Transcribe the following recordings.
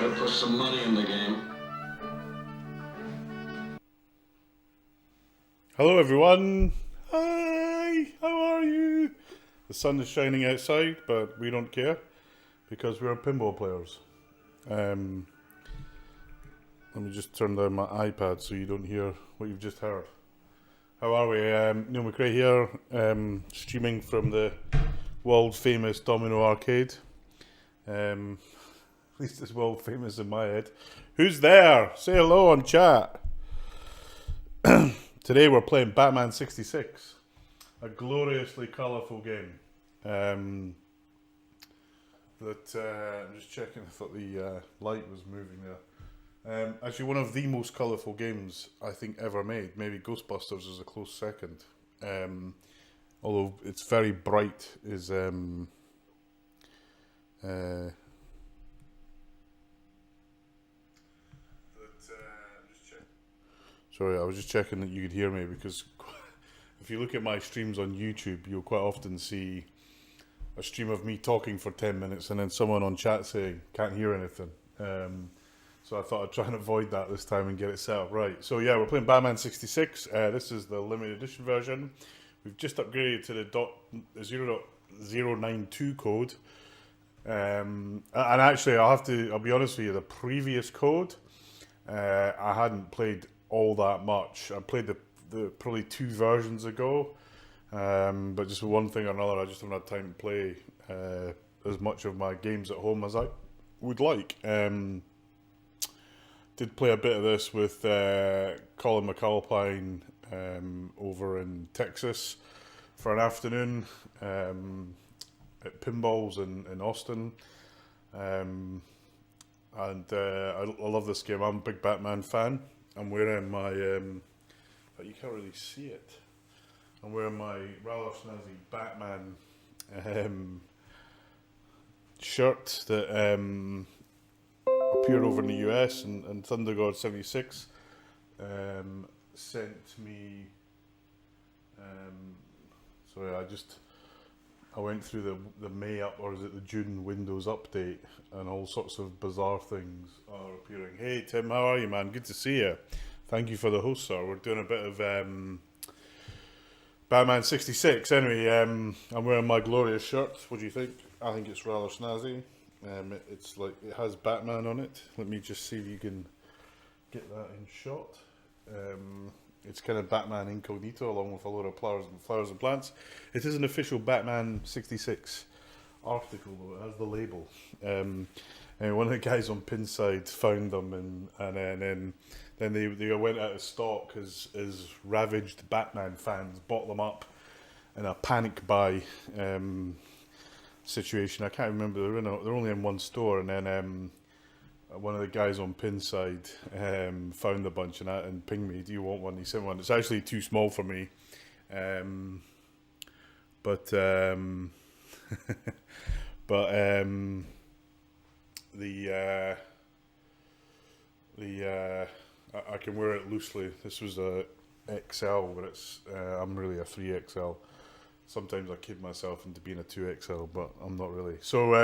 to put some money in the game. Hello everyone! Hi! How are you? The sun is shining outside, but we don't care because we're pinball players. Let me just turn down my iPad so you don't hear what you've just heard. How are we? Neil McRae here, streaming from the world famous Domino Arcade. At least it's world famous in my head. Who's there? Say hello on chat. Today we're playing Batman 66, a gloriously colourful game. I'm just checking. I thought the light was moving there. Actually, one of the most colourful games I think ever made. Maybe Ghostbusters is a close second. Although it's very bright. Sorry, I was just checking that you could hear me, because if you look at my streams on YouTube, you'll quite often see a stream of me talking for 10 minutes and then someone on chat saying, can't hear anything. So I thought I'd try and avoid that this time and get it set up right. So yeah, we're playing Batman 66. This is the limited edition version. We've just upgraded to the 0.092 code. And actually, I'll be honest with you, the previous code, I hadn't played all that much. I played the probably 2 versions ago, but just for one thing or another, I just haven't had time to play as much of my games at home as I would like. Did play a bit of this with Colin McAlpine over in Texas for an afternoon at Pinballs in Austin. I love this game. I'm a big Batman fan. I'm wearing my, but you can't really see it. I'm wearing my rather snazzy Batman shirt that appeared over in the US, and Thunder God 76 sent me. Sorry, I went through the May up, or is it the June Windows update, and all sorts of bizarre things are appearing. Hey Tim, how are you, man? Good to see you. Thank you for the host, sir. We're doing a bit of Batman 66. Anyway, I'm wearing my glorious shirt. What do you think? I think it's rather snazzy. It's like, it has Batman on it. Let me just see if you can get that in shot. It's kind of Batman incognito along with a load of flowers and plants. It is an official Batman 66 article, though. It has the label. And one of the guys on Pinside found them, and then they went out of stock as ravaged Batman fans bought them up in a panic buy situation. I can't remember. They're only in one store, and then one of the guys on Pinside found a bunch and pinged me, do you want one? He sent one. It's actually too small for me, but I can wear it loosely. This was a XL, but I'm really a 3XL. Sometimes I kid myself into being a 2XL, but I'm not really. So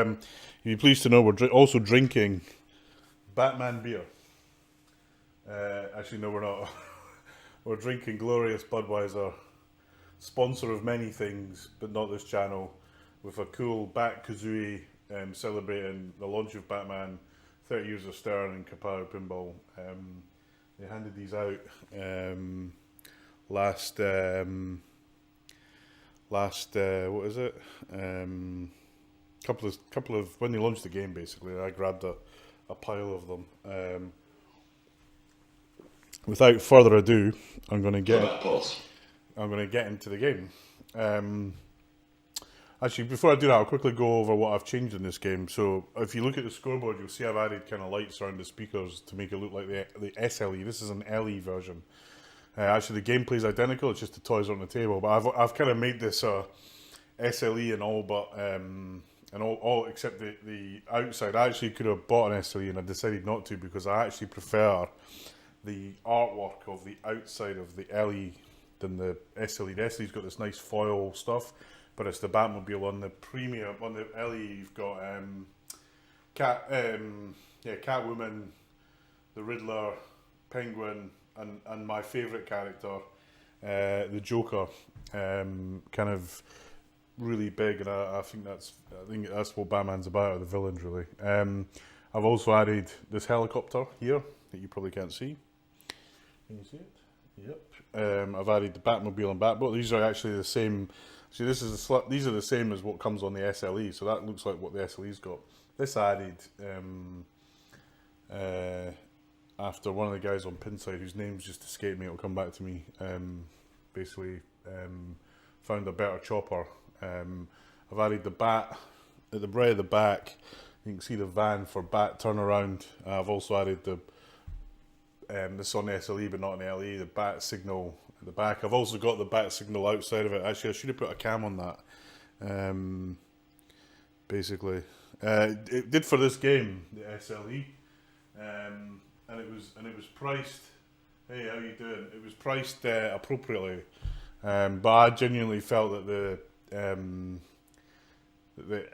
you'd be pleased to know we're also drinking Batman beer. Actually, no, we're not. We're drinking glorious Budweiser, sponsor of many things, but not this channel, with a cool Bat Kazooie celebrating the launch of Batman, 30 years of Stern and Kapow Pinball. They handed these out last what is it? Couple of when they launched the game, basically. I grabbed a pile of them. Without further ado, I'm going to get into the game. Actually, before I do that, I'll quickly go over what I've changed in this game. So, if you look at the scoreboard, you'll see I've added kind of lights around the speakers to make it look like the SLE. This is an LE version. Actually, the gameplay is identical. It's just the toys on the table. But I've kind of made this SLE and all, but and all except the outside. I actually could have bought an SLE, and I decided not to because I actually prefer the artwork of the outside of the LE than the SLE. The SLE's got this nice foil stuff, but it's the Batmobile. On the premium, on the LE, you've got Catwoman, the Riddler, Penguin, and my favourite character, the Joker, kind of really big, and I think that's what Batman's about, or the villains really. I've also added this helicopter here that you probably can't see. Can you see it? Yep. I've added the Batmobile and Batboat. These are actually the same. See, these are the same as what comes on the SLE. So that looks like what the SLE's got. This I added after one of the guys on Pinside, whose name's just escaped me. It'll come back to me. Basically, found a better chopper. I've added the bat at the right of the back. You can see the van for bat turnaround. I've also added the this on the SLE but not on the LE, the bat signal at the back. I've also got the bat signal outside of it. Actually, I should have put a cam on that. Basically, it did for this game, the SLE, and it was priced. Hey, how you doing? It was priced appropriately, but I genuinely felt that the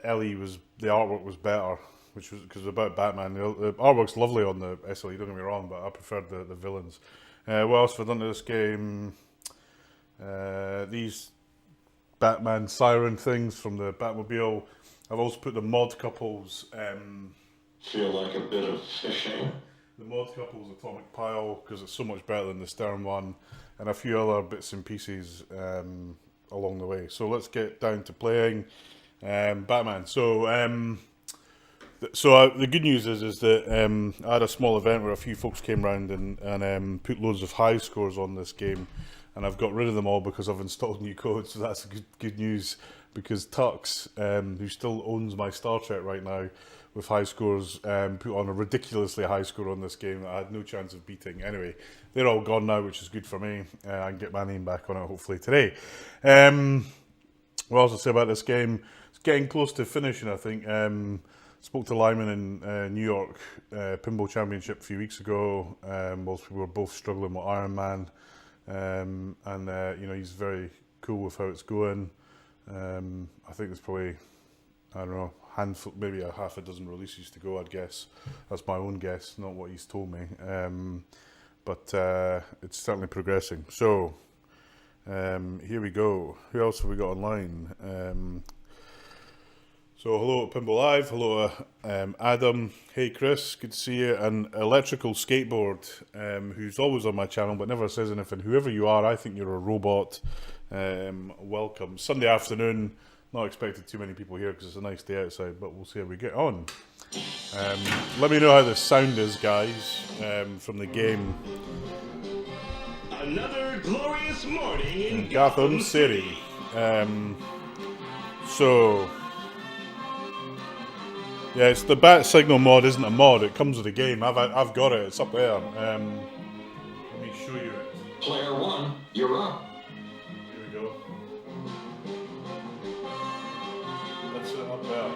LE the artwork was better, which was because about Batman. The artwork's lovely on the SLE, don't get me wrong, but I preferred the villains. What else have I done to this game? These Batman siren things from the Batmobile. I've also put the mod couples. Feel like a bit of fishing. The mod couples atomic pile, because it's so much better than the Stern one, and a few other bits and pieces along the way. So let's get down to playing Batman. So the good news is that I had a small event where a few folks came round and put loads of high scores on this game, and I've got rid of them all because I've installed new code. So that's good news, because Tux, who still owns my Star Trek right now with high scores, put on a ridiculously high score on this game that I had no chance of beating. Anyway, they're all gone now, which is good for me. I can get my name back on it hopefully today. What else to say about this game? It's getting close to finishing, I think. Spoke to Lyman in New York Pinball Championship a few weeks ago, whilst we were both struggling with Iron Man, and you know, he's very cool with how it's going. I think there's probably, I don't know, handful, maybe a half a dozen releases to go, I'd guess. That's my own guess, not what he's told me. But it's certainly progressing. So here we go. Who else have we got online? So hello at Pinball Live, hello Adam, hey Chris, good to see you, and Electrical Skateboard, who's always on my channel but never says anything. Whoever you are, I think you're a robot. Welcome. Sunday afternoon, not expected too many people here because it's a nice day outside, but we'll see how we get on. Let me know how the sound is, guys, from the game. Another glorious morning in Gotham City. So... yeah, it's the Bat Signal mod isn't a mod, it comes with the game. I've got it, it's up there. Let me show you it. Player one, you're up. Here we go. That's it up there.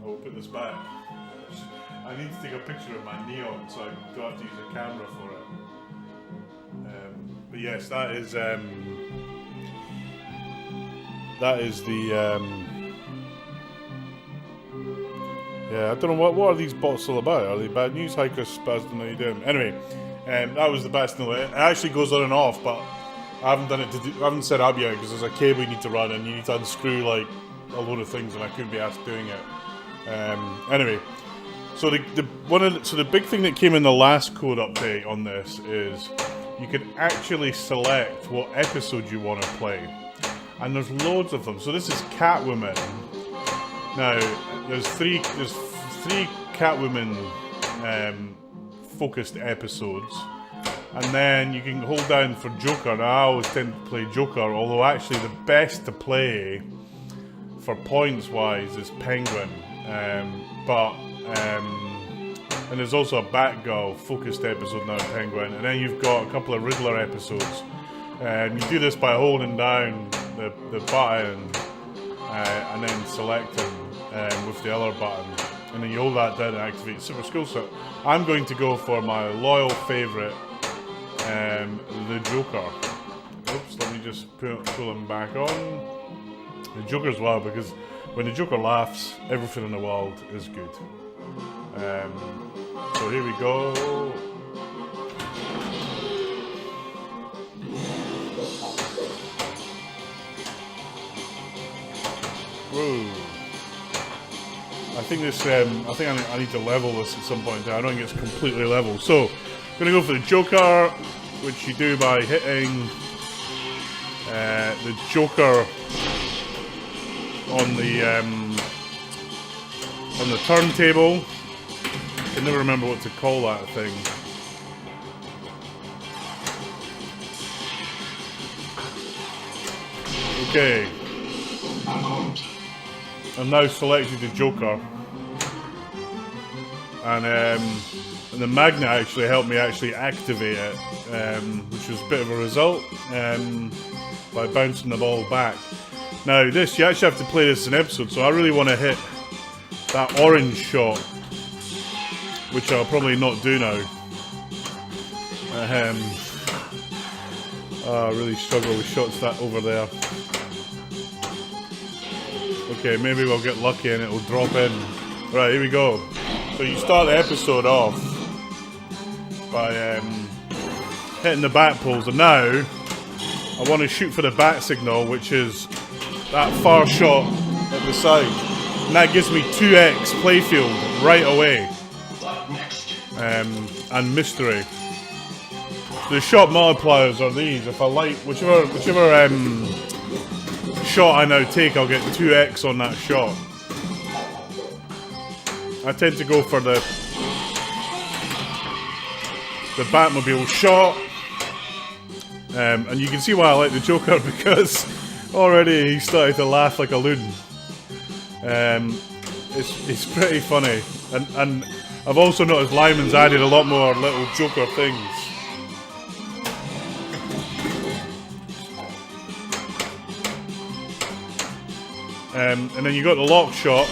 I'll put this back. I need to take a picture of my neon, so I don't have to use a camera for it. But yes, that is the yeah, I don't know what are these bots all about. Are they bad news? Hi Chris, Baz, don't know how you doing. Anyway, that was the best in the way. It actually goes on and off, but I haven't done it I haven't set it up yet because there's a cable you need to run and you need to unscrew like a load of things, and I couldn't be asked doing it. Anyway, so the big thing that came in the last code update on this is you can actually select what episode you want to play. And there's loads of them. So this is Catwoman. Now there's three Catwoman focused episodes, and then you can hold down for Joker. Now I always tend to play Joker, although actually the best to play for points wise is Penguin. And there's also a Batgirl focused episode now, Penguin, and then you've got a couple of Riddler episodes. You do this by holding down the button and then selecting with the other button, and then you hold that down and activate super skill set. I'm going to go for my loyal favourite, the Joker. Oops, let me just pull him back on. The Joker as well, because when the Joker laughs, everything in the world is good. So here we go. Whoa. I think this. I think I need to level this at some point. I don't think it's completely level. So, I'm gonna go for the Joker, which you do by hitting the Joker on the turntable. I can never remember what to call that thing. Okay. I've now selected the Joker, and the magnet actually helped me actually activate it, which was a bit of a result by bouncing the ball back. Now this, you actually have to play this in an episode, so I really want to hit that orange shot, which I'll probably not do now. I really struggle with shots that over there. Okay, maybe we'll get lucky and it'll drop in. Right, here we go. So you start the episode off by hitting the bat poles, and now I want to shoot for the bat signal, which is that far shot at the side. And that gives me 2x playfield right away. And mystery. The shot multipliers are these. If I like whichever shot I now take, I'll get 2x on that shot. I tend to go for the Batmobile shot, and you can see why I like the Joker, because already he started to laugh like a loon. It's pretty funny, and I've also noticed Lyman's added a lot more little Joker things. And then you got the lock shot.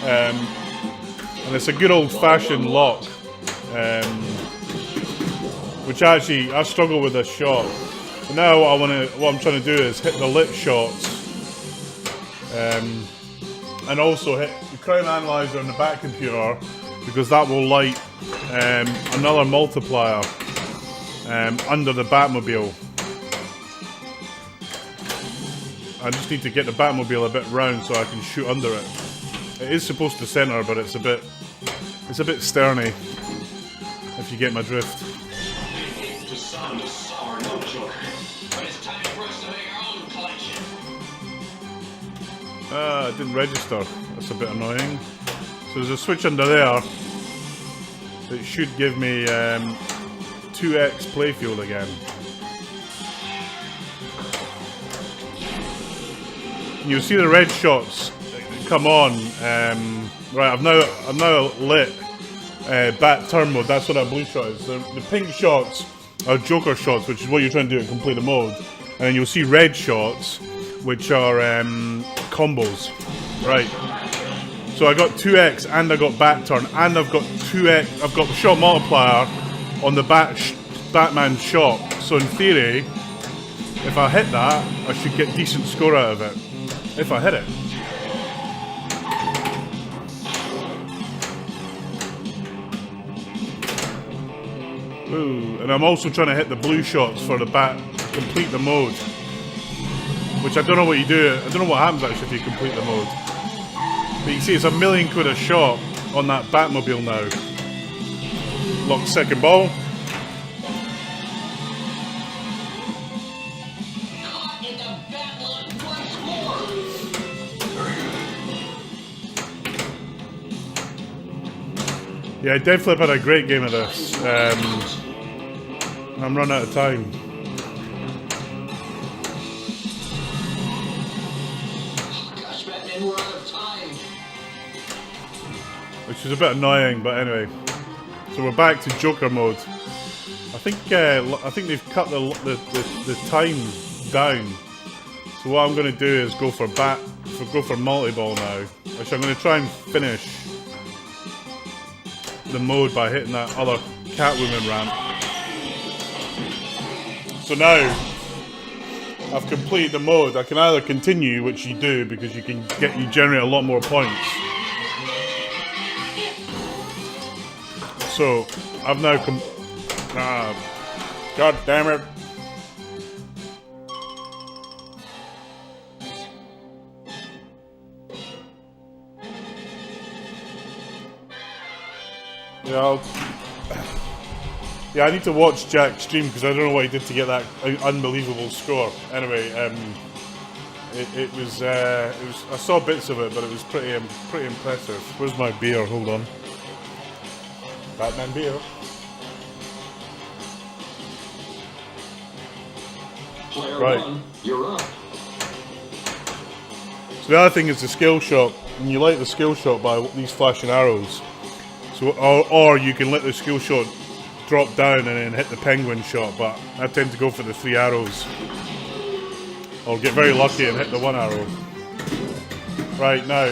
And it's a good old-fashioned lock. Which actually, I struggle with this shot. But now what I'm trying to do is hit the lit shots. And also hit the Crime Analyzer on the back computer, because that will light another multiplier under the Batmobile. I just need to get the Batmobile a bit round so I can shoot under it. It is supposed to center, but it's a bit sterny, if you get my drift. It didn't register. That's a bit annoying. So there's a switch under there that should give me 2x playfield again. You'll see the red shots come on. Right, I've now lit bat turn mode. That's what that blue shot is. The pink shots are Joker shots, which is what you're trying to do in complete the mode. And then you'll see red shots, which are combos. Right. So I got 2x, and I got bat turn, and I've got 2x. I've got the shot multiplier on the Batman shot. So in theory, if I hit that, I should get decent score out of it. If I hit it. Ooh, and I'm also trying to hit the blue shots for the bat to complete the mode. Which I don't know what you do. I don't know what happens actually if you complete the mode. But you can see it's £1,000,000 a shot on that Batmobile now. Lock second ball. Yeah, Deadflip had a great game of this. I'm running out of time. Gosh, Batman, we're out of time. Which is a bit annoying, but anyway. So we're back to Joker mode. I think they've cut the time down. So what I'm going to do is go for multi-ball now. Which I'm going to try and finish the mode by hitting that other Catwoman ramp. So now I've completed the mode, I can either continue, which you do because you generate a lot more points. So I've now God damn it. Yeah, I need to watch Jack's stream because I don't know what he did to get that unbelievable score. Anyway, it was I saw bits of it, but it was pretty impressive. Where's my beer? Hold on. Batman beer. Player Right. 1, you're up. So the other thing is the skill shot, and you light the skill shot by these flashing arrows. So, or you can let the skill shot drop down and then hit the penguin shot, but I tend to go for the 3 arrows. I'll get very lucky and hit the 1 arrow. Right, now,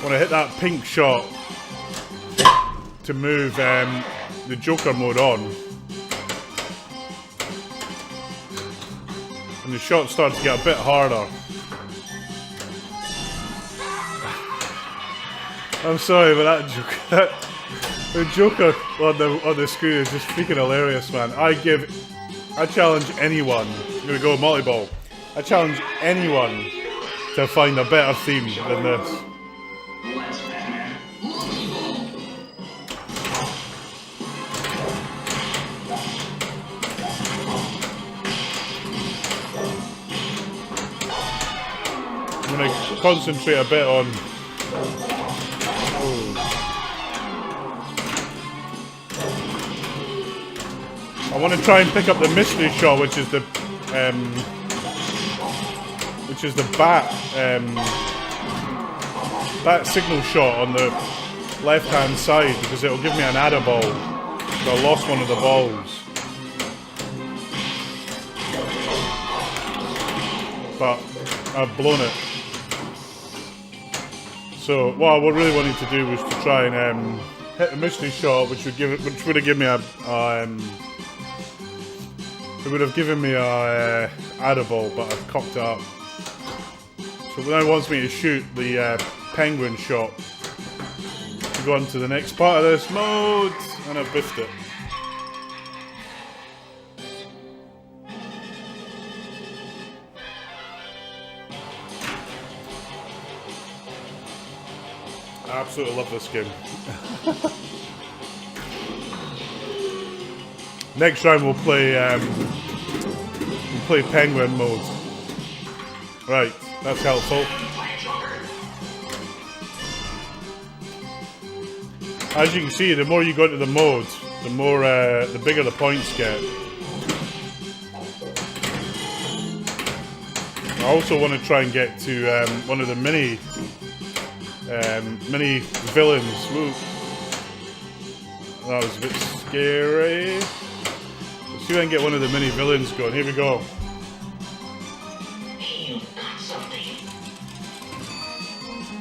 when I hit that pink shot to move the Joker mode on, and the shots start to get a bit harder. I'm sorry, but that Joker, the Joker on the screen is just freaking hilarious, man. I challenge anyone. I'm gonna go multi-ball. I challenge anyone to find a better theme than this. Let's Batman. Multi-ball. I'm gonna concentrate a bit on. I want to try and pick up the mystery shot, which is the bat signal shot on the left-hand side, because it'll give me an adder ball. So I lost one of the balls, but I've blown it. So what I really wanted to do was to try and hit the mystery shot, which would have given me a adder ball, but I've cocked it up. So now it wants me to shoot the penguin shot to go on to the next part of this mode, and I biffed it. I absolutely love this game. Next round we'll play penguin mode. Right, that's helpful. As you can see, the more you go into the mode, the bigger the points get. I also want to try and get to one of the mini villains. Woo. That was a bit scary. Let's see if I can get one of the mini villains going. Here we go.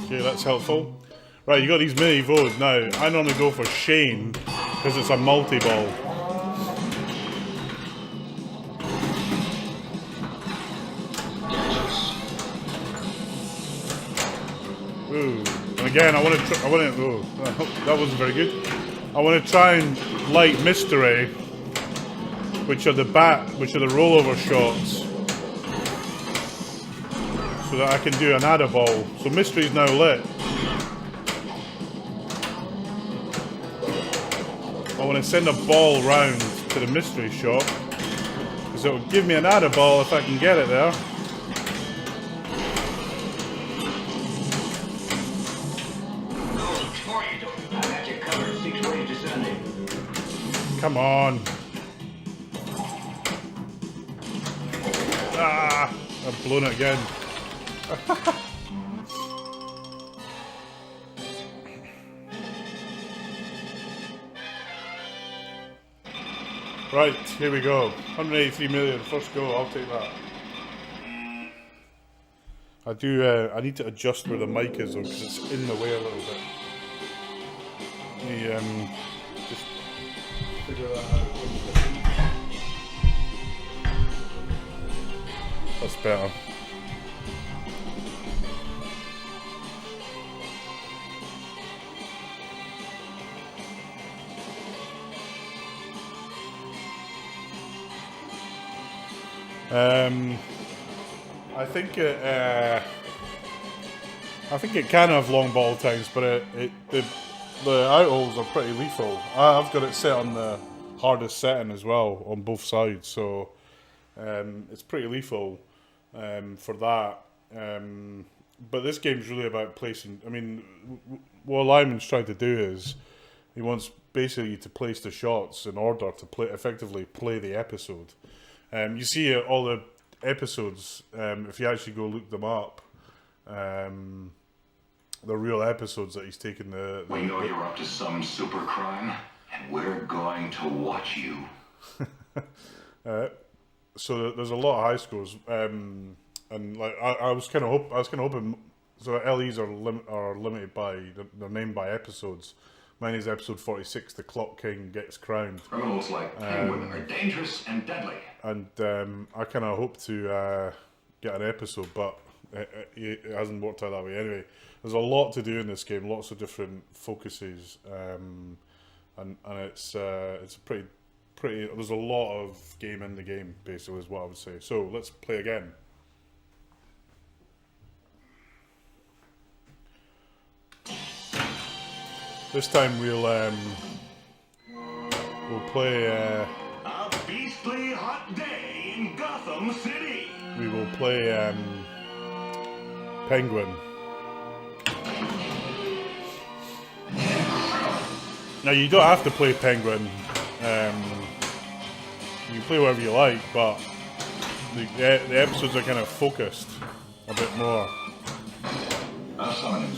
Okay, that's helpful. Right, you got these mini votes now. I normally go for Shane because it's a multi-ball. Ooh. And again, I want to. Oh, that wasn't very good. I want to try and light Mystery, which are the rollover shots, so that I can do an adder ball. So Mystery's now lit. I want to send a ball round to the mystery shot, because it will give me an adder ball if I can get it there. Come on. Ah, I've blown it again. Right, here we go. 183 million, first go, I'll take that. I need to adjust where the mic is though, because it's in the way a little bit. Just figure that out. That's better. I think it can have long ball times, but the outholes are pretty lethal. I've got it set on the hardest setting as well on both sides, so it's pretty lethal for that. But this game's really about placing. I mean, what Lyman's trying to do is he wants basically to place the shots in order to effectively play the episode. You see all the episodes, if you actually go look them up, the real episodes that he's taken We know you're up to some super crime, and we're going to watch you. So there's a lot of high scores, and like I was kind of hoping. So LEs are limited by they're named by episodes. Mine is episode 46. The Clock King gets crowned. Criminals like Penguin are dangerous and deadly. And I kind of hope to get an episode, but it hasn't worked out that way. Anyway, there's a lot to do in this game, lots of different focuses, and it's pretty. There's a lot of game in the game, basically, is what I would say. So let's play again. This time we'll play. A beastly hot day in Gotham City. We will play Penguin. Now you don't have to play Penguin. You can play whatever you like, but the episodes are kind of focused a bit more.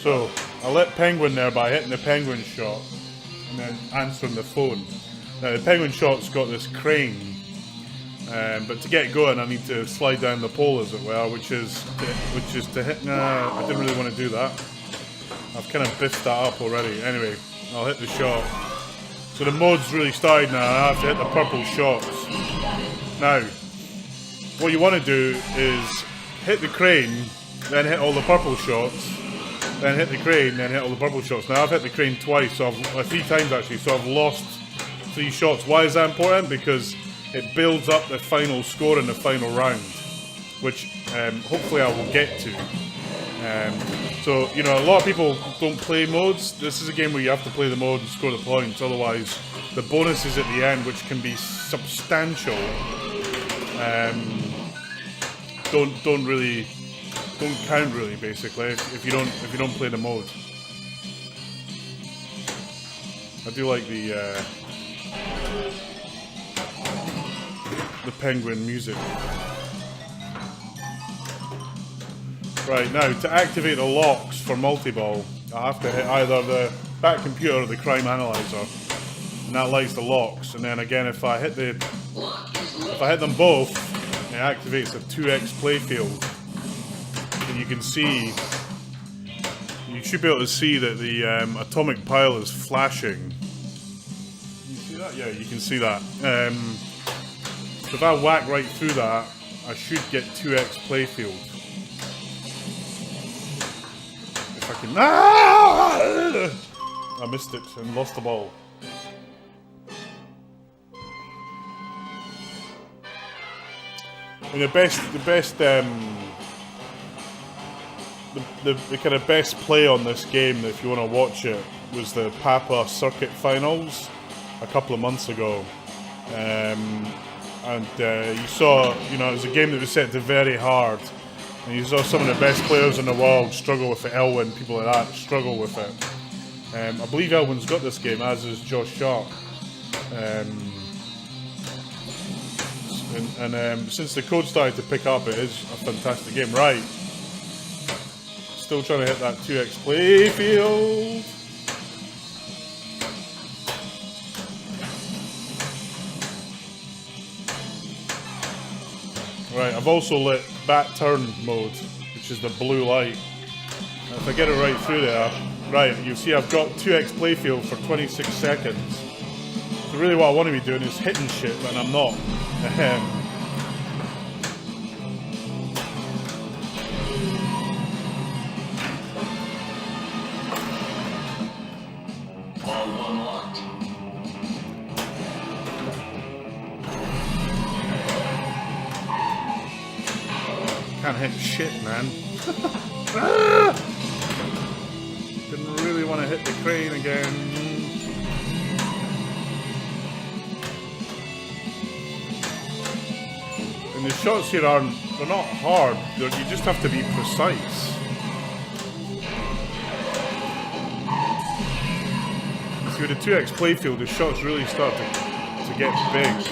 So I'll let Penguin there by hitting the Penguin shot and then answering the phone. Now the Penguin shot's got this crane, but to get going I need to slide down the pole, as it were, which is to hit. Nah, I didn't really want to do that. I've kind of biffed that up already. Anyway, I'll hit the shot. So the mode's really started now. I have to hit the purple shots. Now, what you want to do is hit the crane, then hit all the purple shots, then hit the crane, then hit all the purple shots. Now I've hit the crane twice, so 3 times actually, so I've lost 3 shots. Why is that important? Because it builds up the final score in the final round, which hopefully I will get to. So, you know, a lot of people don't play modes. This is a game where you have to play the mode and score the points, otherwise the bonuses at the end, which can be substantial, don't count really, basically, if you don't play the mode. I do like the Penguin music. Right, now to activate the locks for multi-ball, I have to hit either the back computer or the crime analyzer, and that lights the locks. And then again, if I hit them both, it activates a 2x playfield. And you can see, you should be able to see that the atomic pile is flashing. Can you see that? Yeah, you can see that. So if I whack right through that, I should get 2x playfield. I missed it and lost the ball. And the kind of best play on this game, if you want to watch it, was the Papa Circuit Finals a couple of months ago. You saw, you know, it was a game that was set to very hard. And you saw some of the best players in the world struggle with it. Elwin, people like that, struggle with it. I believe Elwin's got this game, as is Josh Sharp. Since the code started to pick up, it is a fantastic game. Right. Still trying to hit that 2x playfield. Right, I've also lit bat turn mode, which is the blue light. And if I get it right through there, right, you see I've got 2x playfield for 26 seconds. So really what I want to be doing is hitting shit, but I'm not. can't hit shit, man. Ah! Didn't really want to hit the crane again. And the shots here they're not hard, you just have to be precise. See, with the 2x playfield, the shots really start to get big.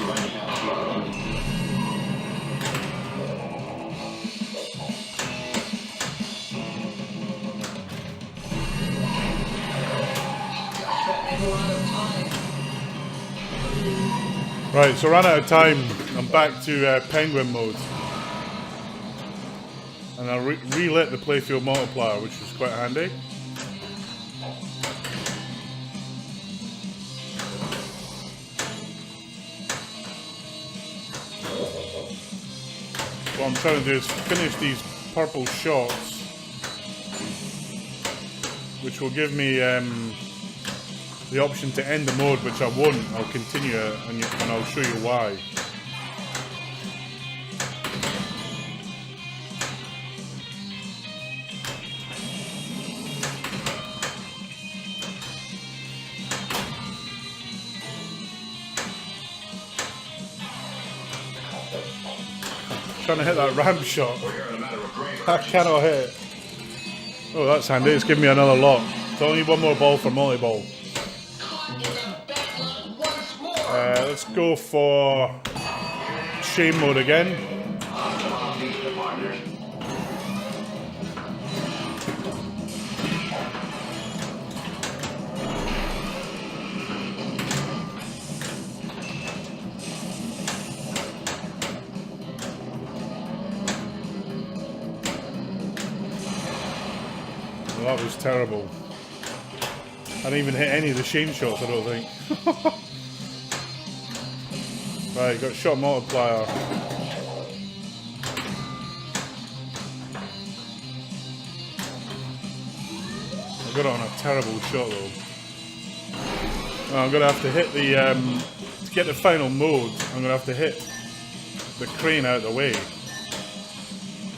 Right, so ran out of time. I'm back to penguin mode. And I relit the playfield multiplier, which was quite handy. What I'm trying to do is finish these purple shots, which will give me the option to end the mode, which I won't. I'll continue it, and I'll show you why. Trying to hit that ramp shot. I cannot hit. Oh, that's handy. It's giving me another lock. So I need one more ball for multi-ball. Let's go for shame mode again. Well, that was terrible. I didn't even hit any of the shame shots, I don't think. Right, got shot multiplier. I got it on a terrible shot though. I'm gonna have to hit the to get the final mode. I'm gonna have to hit the crane out of the way.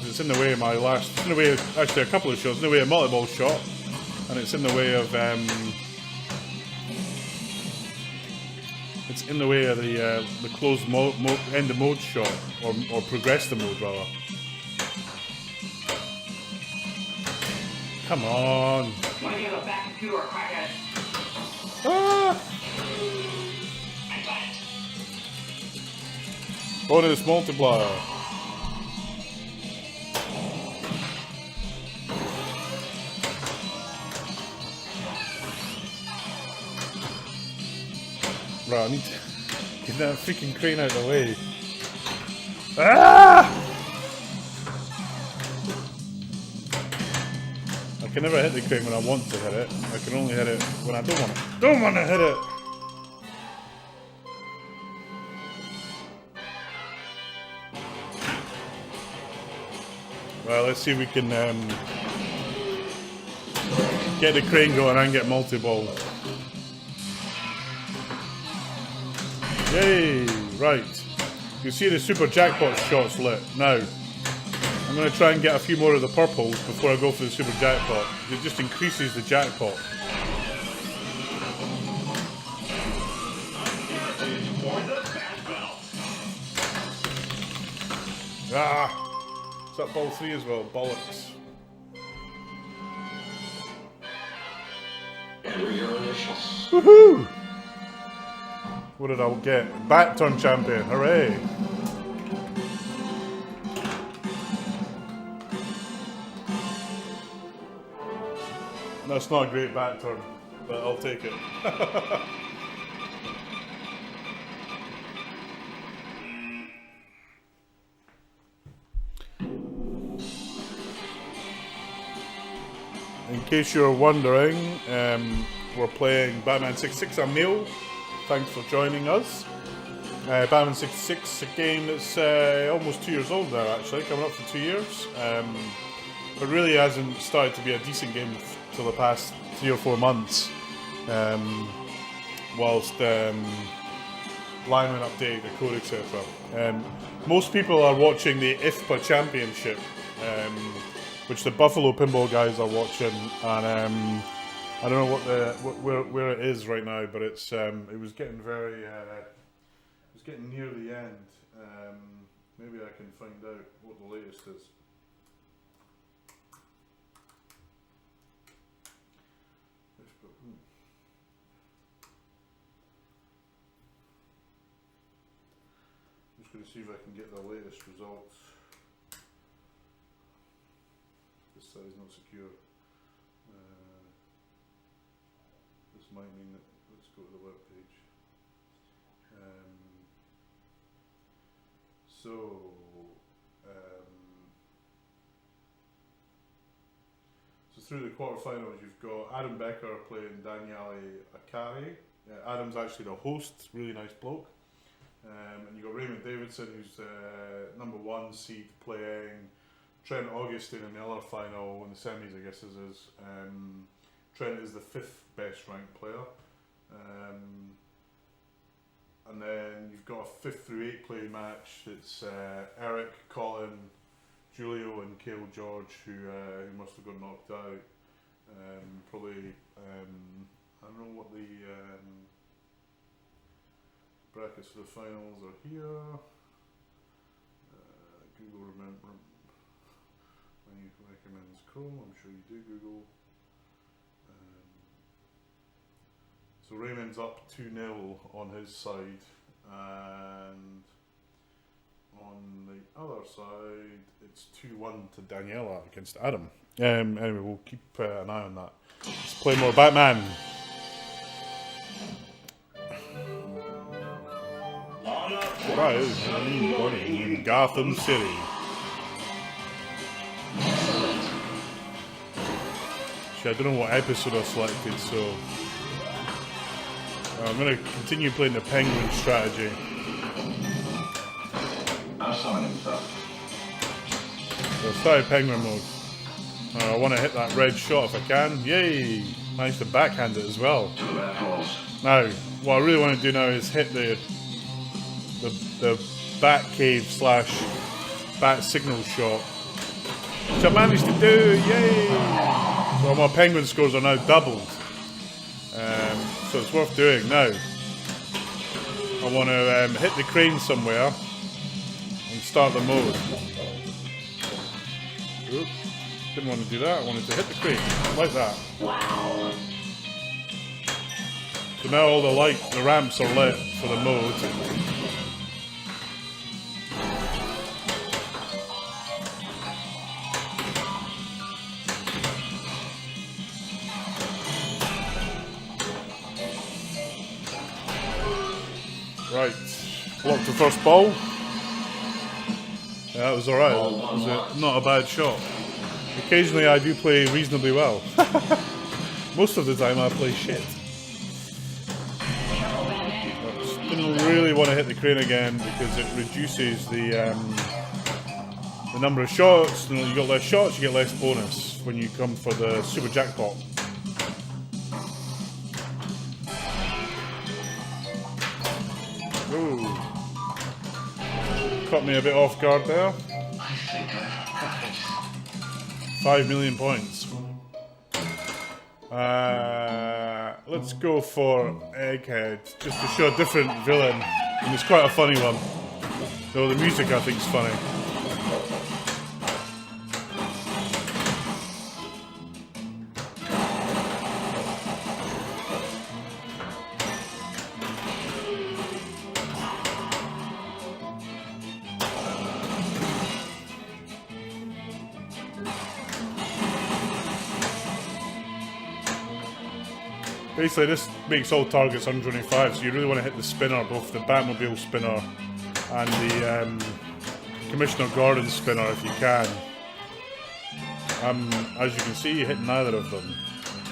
It's in the way of my last. It's in the way of actually a couple of shots. In the way of multi-ball shot, and it's in the way of it's in the way of the closed end of mode shot, or progress the mode rather. Come on. Want to get a back computer or crackhead? Ah! I got it. Bonus multiplier. Right, I need to get that freaking crane out of the way. Ah! I can never hit the crane when I want to hit it. I can only hit it when I don't want to. Don't want to hit it! Well, let's see if we can get the crane going and get multi-ball. Yay! Right. You see the super jackpot shots lit. Now, I'm going to try and get a few more of the purples before I go for the super jackpot. It just increases the jackpot. Ah! Is that ball 3 as well? Bollocks. Enter your initials. Woohoo! What did I get? Bat turn champion, hooray! That's not a great bat turn, but I'll take it. In case you're wondering, we're playing Batman 66. I'm Neil. Thanks for joining us. Batman 66, a game that's almost 2 years old now, actually, coming up for 2 years. But really hasn't started to be a decent game till the past 3 or 4 months. Whilst Lineman updated the code, etc. Most people are watching the IFPA Championship which the Buffalo Pinball guys are watching, and I don't know where it is right now, but it was getting very it was getting near the end. Maybe I can find out what the latest is. I'm just going to see if I can get the latest results. This side is not secure. This might mean that, let's go to the web page. So through the quarterfinals, you've got Adam Becker playing Daniele Akari. Adam's actually the host, really nice bloke. And you've got Raymond Davidson, who's #1 seed, playing Trent Augustine in the other final, in the semis, I guess is. Trent is the 5th best ranked player. And then you've got a 5th through 8 play match. It's Eric, Colin, Julio and Cale George, who must have got knocked out. Probably, I don't know what the brackets for the finals are here. Google when you recommends Chrome, I'm sure you do Google. So Raymond's up 2-0 on his side, and on the other side it's 2-1 to Daniela against Adam. Anyway, we'll keep an eye on that. Let's play more Batman. That is in Gotham City. Actually, I don't know what episode I selected, so I'm going to continue playing the Penguin strategy. So started Penguin mode. I want to hit that red shot if I can. Yay! Managed to backhand it as well. Now, what I really want to do now is hit the bat cave / bat signal shot, which I managed to do. Yay! So my Penguin scores are now doubled. So it's worth doing. Now, I want to hit the crane somewhere and start the mode. Oops, didn't want to do that. I wanted to hit the crane, like that. Wow. So now all the ramps are lit for the mode. Right, blocked the first ball. Yeah, that was alright. It was not a bad shot. Occasionally I do play reasonably well. Most of the time I play shit. I didn't really want to hit the crane again because it reduces the number of shots. You know, you got less shots, you get less bonus when you come for the super jackpot. Ooh. Caught me a bit off guard there. 5 million points. Let's go for Egghead, just to show a different villain. And it's quite a funny one. Though the music I think is funny. Basically, this makes all targets 125, so you really want to hit the spinner, both the Batmobile spinner and the Commissioner Gordon spinner if you can. As you can see, you hit neither of them.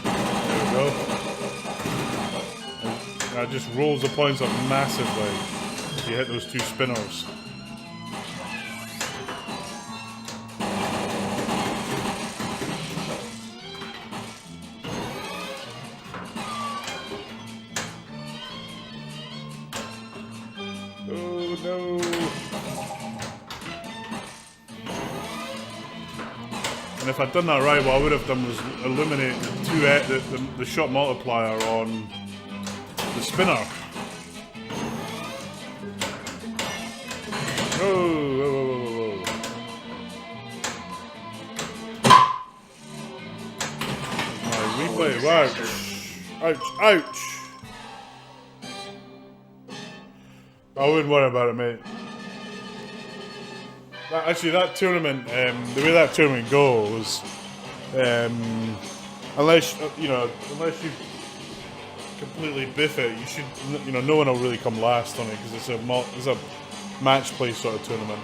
There we go. That just rolls the points up massively if you hit those two spinners. And if I'd done that right, what I would have done was eliminate the shot multiplier on the spinner. Whoa, whoa, whoa, whoa, whoa. My replay, ouch. Ouch, ouch. I wouldn't worry about it, mate. Actually, that tournament, the way that tournament goes, unless you completely biff it, you should, no one will really come last on it because it's a match play sort of tournament.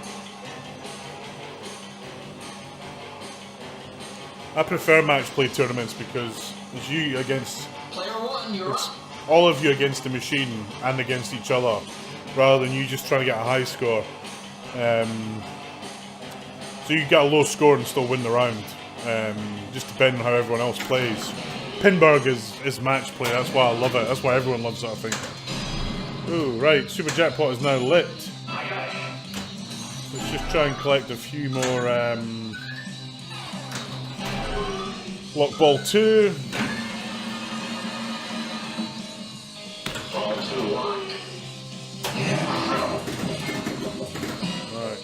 I prefer match play tournaments because it's you against Player one, you're up. all of you against the machine and against each other, rather than you just trying to get a high score. So you get a low score and still win the round, just depending on how everyone else plays. Pinburg is match play, that's why I love it, that's why everyone loves it, I think. Ooh, right, Super Jackpot is now lit. Let's just try and collect a few more, Block Ball 2. Ball 2 locked. Right.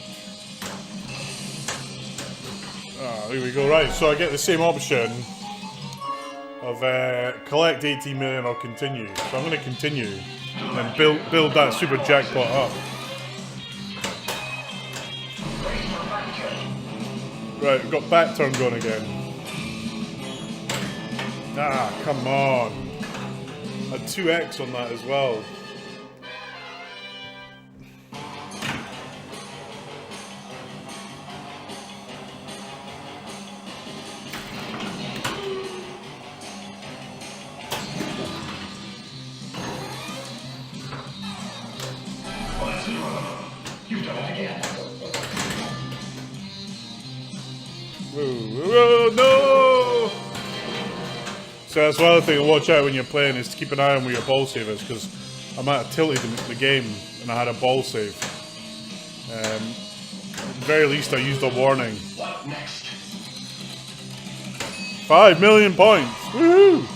Here we go. Right, so I get the same option of collect 18 million or continue. So I'm going to continue and then build that Super Jackpot up. Right, we've got back turn going again. Ah, come on. A 2x on that as well. You've done it again. Whoa, no! So that's one other thing to watch out when you're playing is to keep an eye on where your ball save is, because I might have tilted the game and I had a ball save. At the very least I used a warning. What next? 5 million points! Woohoo!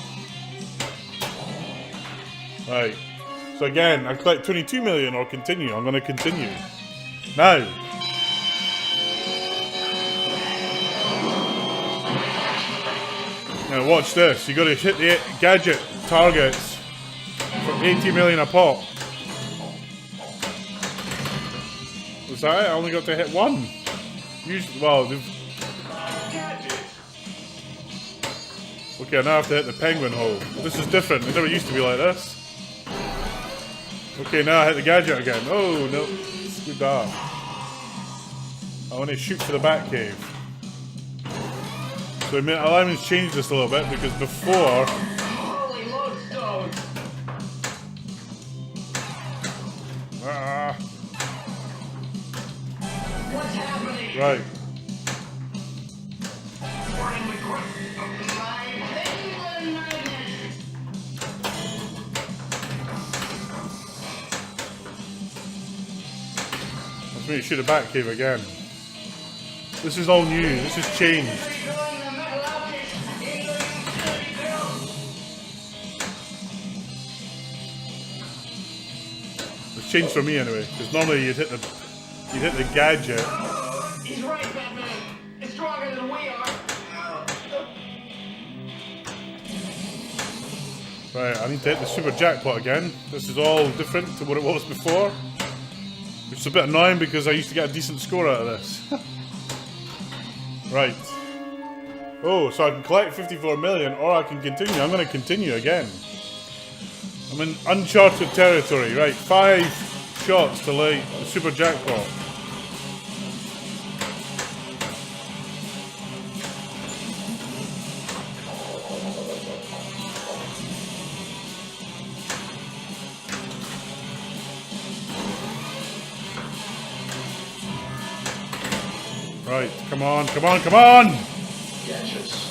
Right. So again, I collect 22 million or continue. I'm going to continue. Now. Now watch this. You got to hit the gadget targets for 80 million a pop. Was that it? I only got to hit one. Usually, well, okay, now I have to hit the penguin hole. This is different. It never used to be like this. Okay, now I hit the gadget again. Oh, no. Screwed that. I want to shoot for the back cave. So allow me to change this a little bit, because before... Holy lodestone! What's happening? Right. We're in the grip of my penguin madness. Let's make shoot a back cave again. This is all new. This has changed. It's changed for me anyway, because normally you'd hit the gadget. He's right, Batman. It's stronger than we are. Right, I need to hit the Super Jackpot again. This is all different to what it was before, which is a bit annoying because I used to get a decent score out of this. Right. Oh, so I can collect 54 million or I can continue. I'm going to continue again. I'm in uncharted territory. Right, 5 shots to light the Super Jackpot. Right, come on, come on, come on! Gadgets.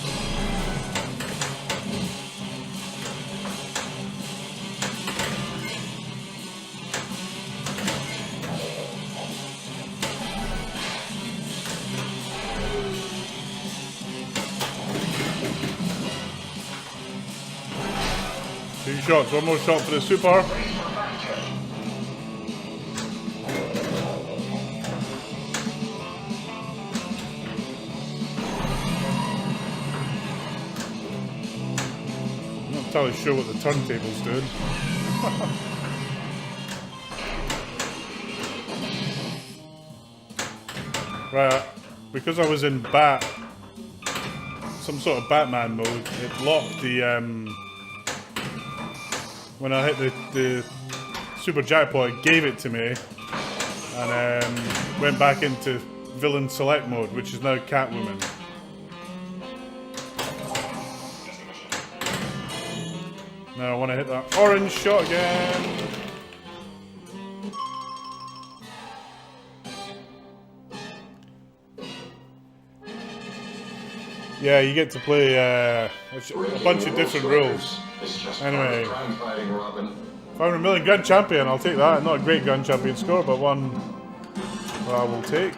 shots. One more shot for the super. I'm not entirely sure what the turntable's doing. Right, because I was in some sort of Batman mode, it locked the, when I hit the super jackpot, it gave it to me, and went back into villain select mode, which is now Catwoman. Now I want to hit that orange shot again. Yeah, you get to play a bunch of different rules. Anyway, 500 million Grand Champion, I'll take that. Not a great Grand Champion score, but one that I will take.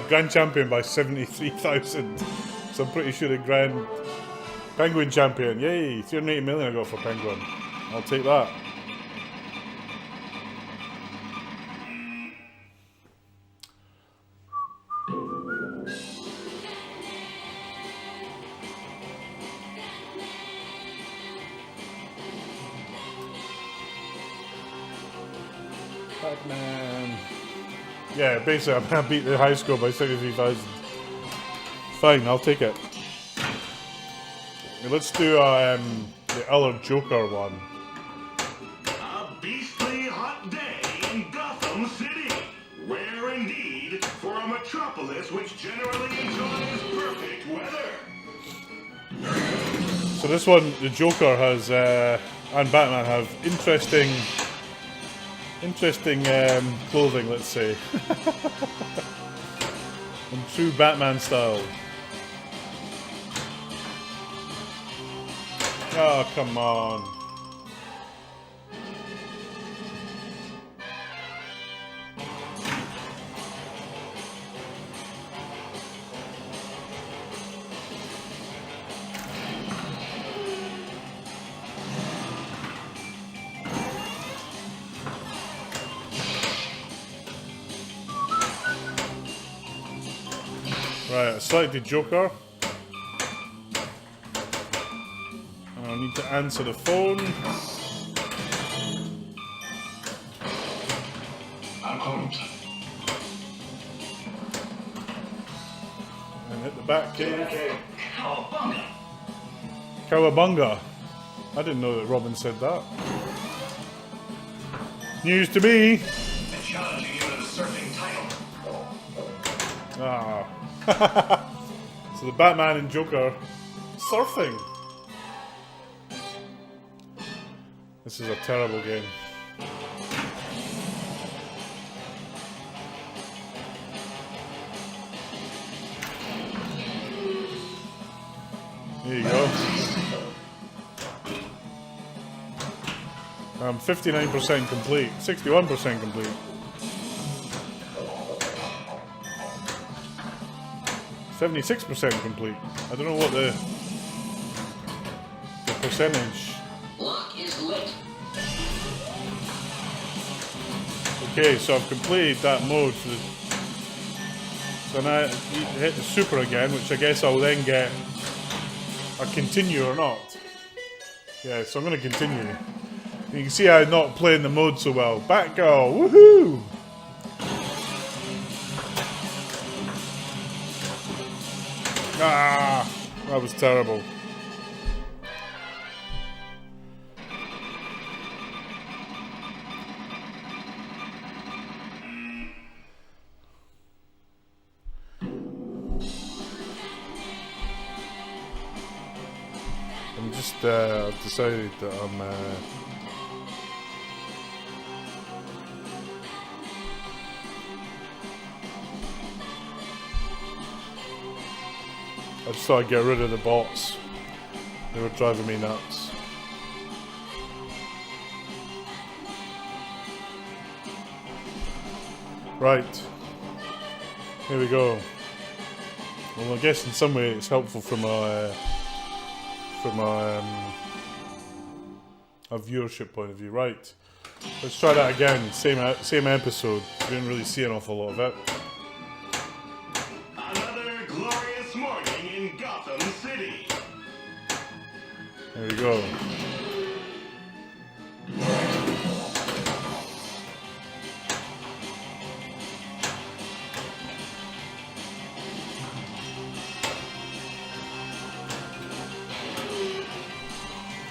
Grand Champion by 73,000. So I'm pretty sure the Grand Penguin Champion. Yay, 380 million I got for Penguin. I'll take that. Batman. Yeah, basically I beat the high score by 73,000. Fine, I'll take it. Let's do the other Joker one. A beastly hot day in Gotham City. Rare indeed for a metropolis which generally enjoys perfect weather. So this one, the Joker has, and Batman have interesting clothing, let's say. In true Batman style. Oh, come on. Right, I selected Joker. And I need to answer the phone. I'm home. And hit the back cave. Cowabunga. I didn't know that Robin said that. News to me. Challenging you to the surfing title. Ah. So the Batman and Joker surfing. This is a terrible game. There you go. I'm 59% complete, 61% complete. 76% complete. I don't know what the percentage. Lock is lit. Okay, so I've completed that mode. So now I hit the super again, which I guess I'll then get a continue or not. Yeah, so I'm going to continue. You can see I'm not playing the mode so well. Batgirl, woohoo! Ah, that was terrible. I'm just I've decided that I just thought I'd get rid of the bots. They were driving me nuts. Right. Here we go. Well, I guess in some way it's helpful for my from a viewership point of view. Right, let's try that again. Same episode. Didn't really see an awful lot of it. Another glorious morning in Gotham City. There we go.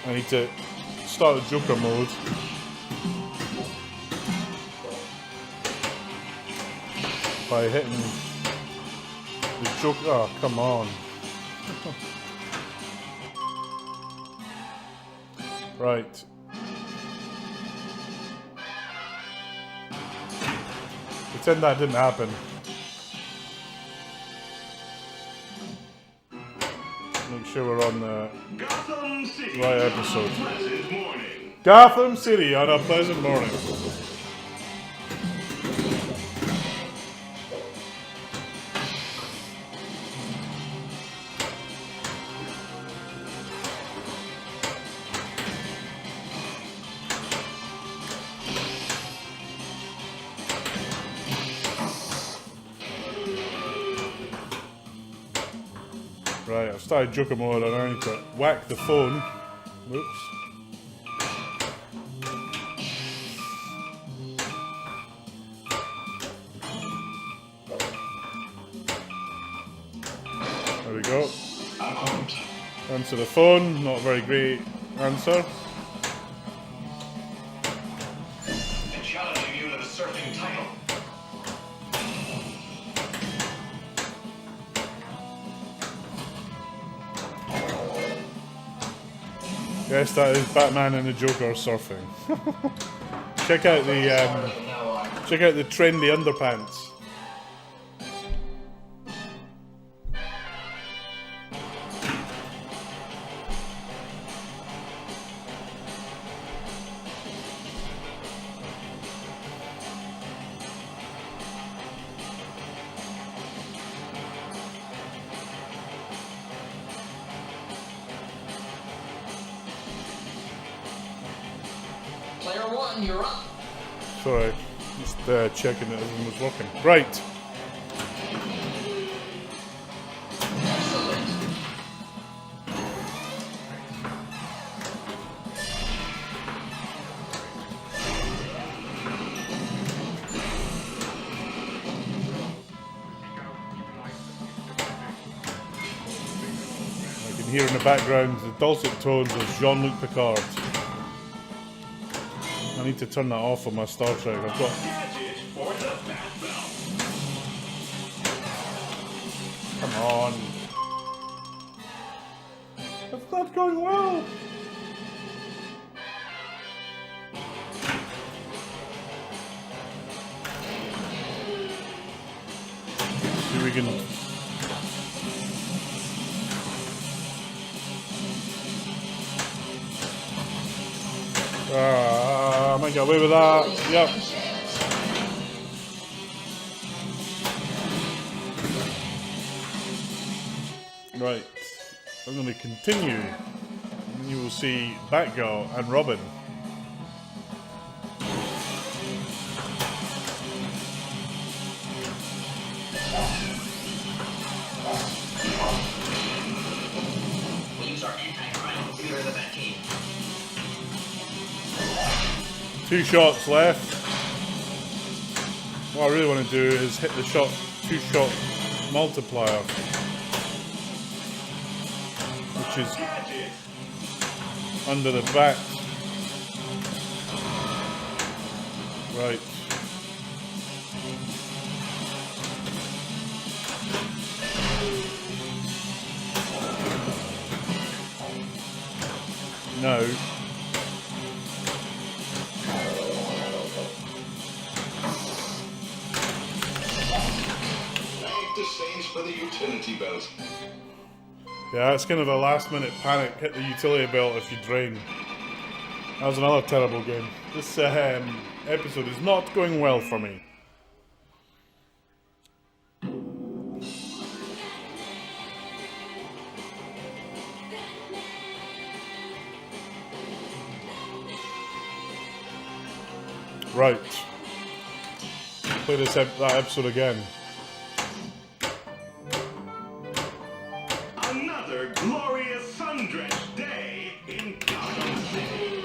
I need to start the Joker mode. By hitting the Joker. Oh, come on. Right. Pretend that didn't happen. Make sure we're on the Gotham City right episode. on a pleasant morning. Gotham City on a pleasant morning. Right, I've started Joker mode and I need to whack the phone. Whoops. There we go. Answer the phone, not a very great answer. And challenging you to the surfing title. Yes, that is Batman and the Joker surfing. check out the trendy underpants. Player one, you're up. Sorry, just checking that everything was working. Right. Excellent. I can hear in the background the dulcet tones of Jean-Luc Picard. I need to turn that off on my Star Trek. I've got. Gadget for the Bat Belt. Come on. That's not going well. See if we can. I might get away with that. Yep. Right. I'm going to continue. And you will see Batgirl and Robin. We'll use our anti-crime computer of the Bat team. 2 shots left. What I really want to do is hit the 2-shot multiplier, which is Gadget. under the bat. Right. No. Thank the saints for the utility belt. Yeah, it's kind of a last minute panic. Hit the utility belt if you drain. That was another terrible game. This episode is not going well for me. Right. Play that episode again. Another glorious sun-drenched day in Gotham City.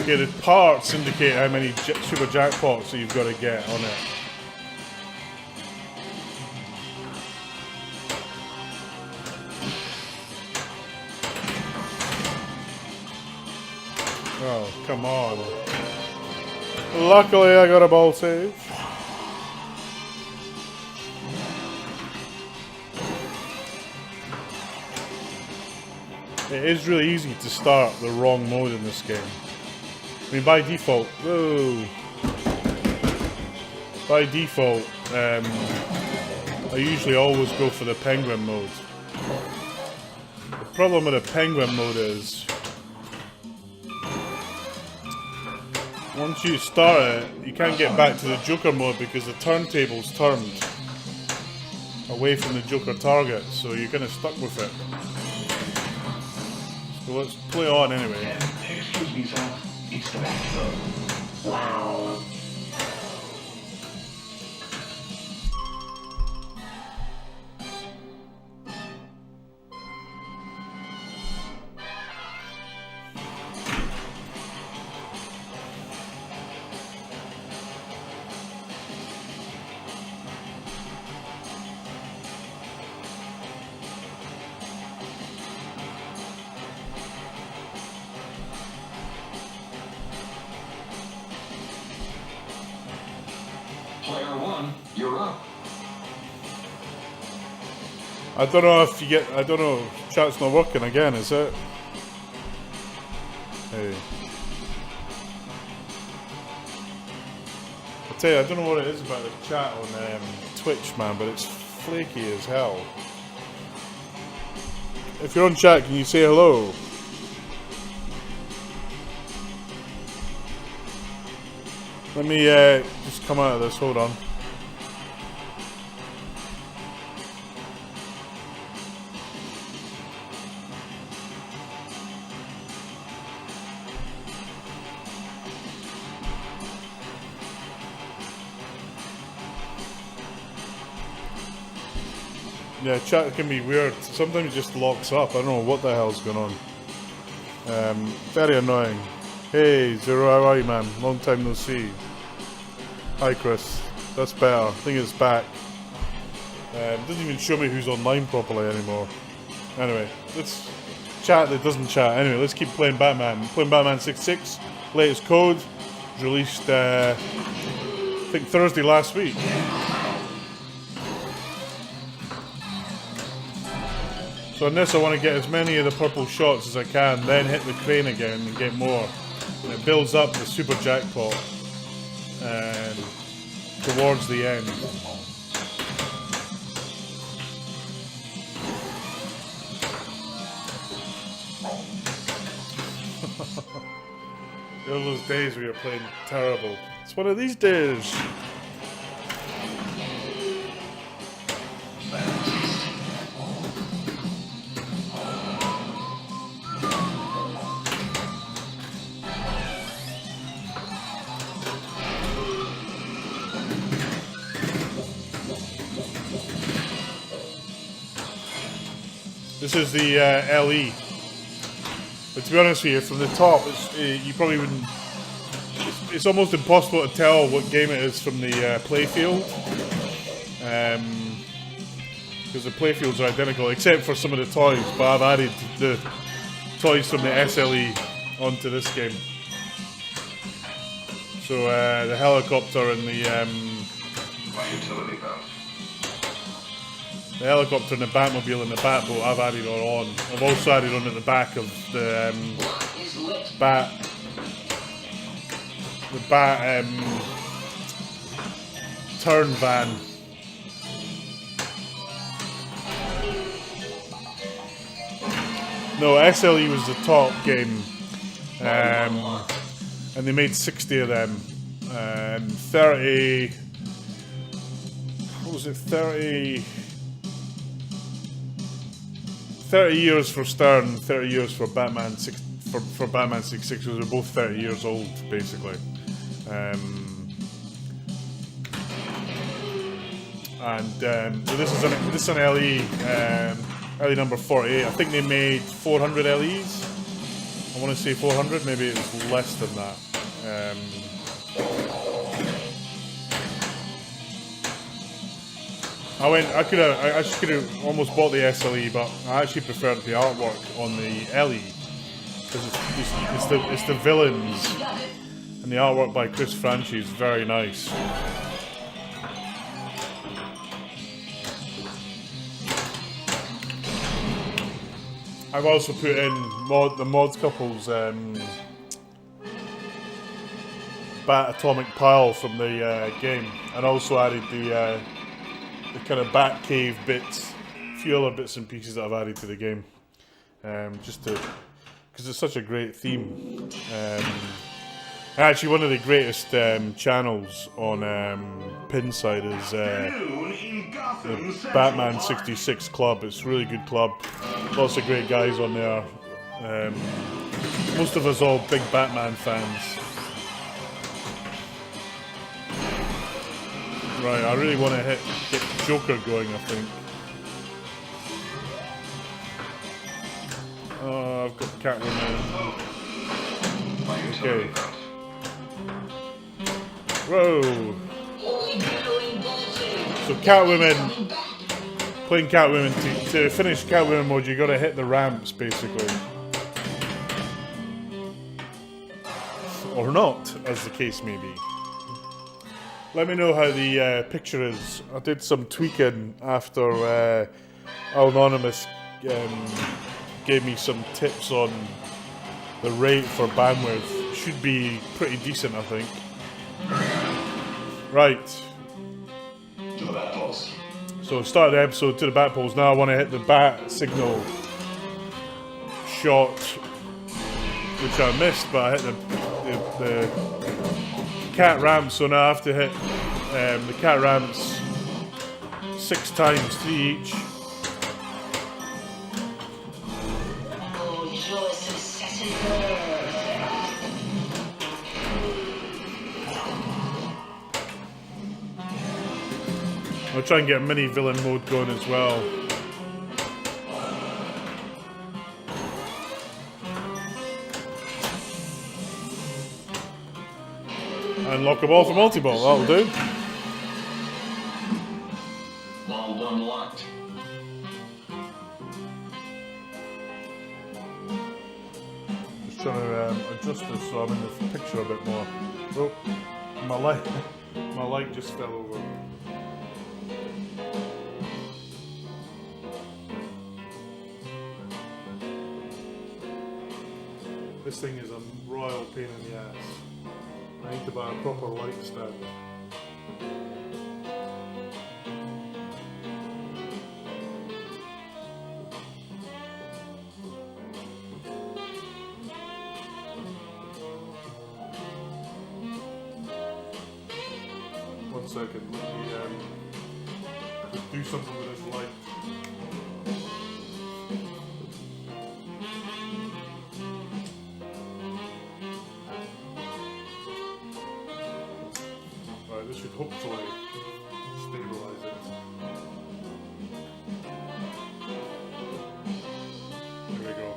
Okay, the parts indicate how many super jackpots that you've got to get on it. Oh, come on. Luckily, I got a ball save. It is really easy to start the wrong mode in this game. I mean, by default, whoa. By default, I usually always go for the penguin mode. The problem with the penguin mode is, once you start it, you can't get back to the Joker mode because the turntable's turned away from the Joker target, so you're kind of stuck with it. So let's play on anyway. Excuse me, sir. It's the Batgirl. Wow. Player one, you're up. I don't know if you get. I don't know. Chat's not working again, is it? Hey. I tell you, I don't know what it is about the chat on Twitch, man, but it's flaky as hell. If you're on chat, can you say hello? Let me just come out of this. Hold on. Yeah, chat can be weird. Sometimes it just locks up. I don't know what the hell's going on. Very annoying. Hey, Zero, how are you, man? Long time no see. Hi, Chris. That's better. I think it's back. Doesn't even show me who's online properly anymore. Anyway, let's chat that doesn't chat. Anyway, let's keep playing Batman. I'm playing Batman 66. Latest code. Was released, I think, Thursday last week. So on this, I want to get as many of the purple shots as I can, then hit the crane again and get more. And it builds up the super jackpot towards the end. There were those days where you're playing terrible. It's one of these days. This is the LE, but to be honest with you, from the top, you probably wouldn't. It's almost impossible to tell what game it is from the playfield, because the playfields are identical except for some of the toys. But I've added the toys from the SLE onto this game. So the helicopter and the My utility belt. the helicopter and the Batmobile and the Batboat I've added on. I've also added onto the back of the Bat turn van. No, SLE was the top game, and they made 60 of them. 30. What was it? 30 years for Stern, 30 years for Batman for Batman 66 because they're both 30 years old, basically. So this is an LE, LE number 48. I think they made 400 LEs. I want to say 400, maybe it's less than that. I could have almost bought the SLE, but I actually preferred the artwork on the LE because it's the villains, and the artwork by Chris Franchi is very nice. I've also put in the Mods Couple's Bat Atomic Pile from the game, and also added the kind of Bat Cave bits, a few other bits and pieces that I've added to the game, just to, because it's such a great theme. Actually, one of the greatest channels on Pinside is the Batman 66 Club. It's a really good club. Lots of great guys on there. Most of us all big Batman fans. Right, I really want to get Joker going, I think. Oh, I've got Catwoman. Okay. Whoa! So Catwoman, playing Catwoman, to finish Catwoman mode, you gotta hit the ramps, basically. Or not, as the case may be. Let me know how the picture is. I did some tweaking after Anonymous gave me some tips on the rate for bandwidth. Should be pretty decent, I think. Right. To the bat poles. So started the episode to the bat poles. Now I want to hit the bat signal shot, which I missed, but I hit the cat ramps. So now I have to hit the cat ramps 6 times, 3 each. I'll try and get a mini villain mode going as well. Unlock a ball for multi-ball, that'll do. Ball unlocked. Just trying to adjust this so I'm in the picture a bit more. Oh, my light just fell over. This thing is a royal pain in the ass. I need to buy a proper light stand. One second, let me just do something with this light. This should hopefully stabilize it. There we go.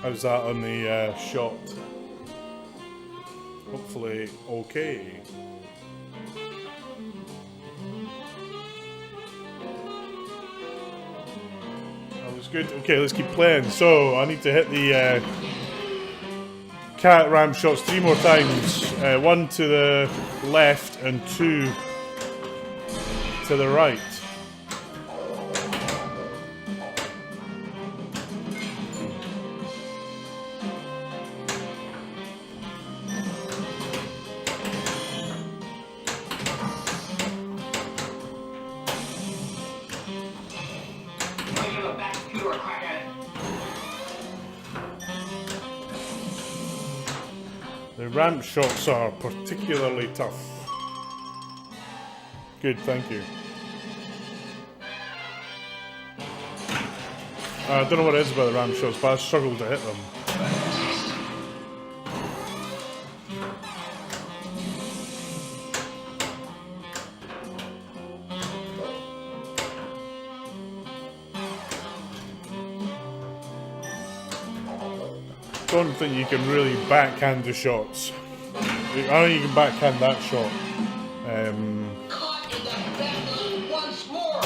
How's that on the shot? Hopefully okay. That was good. Okay, let's keep playing. So I need to hit the cat ramp shots 3 more times. 1 to the left and 2 to the right. The ramp shots are particularly tough. Good, thank you. I don't know what it is about the ramp shots, but I struggle to hit them. don't think you can really backhand the shots. I don't think you can backhand that shot. Caught in the battle once more.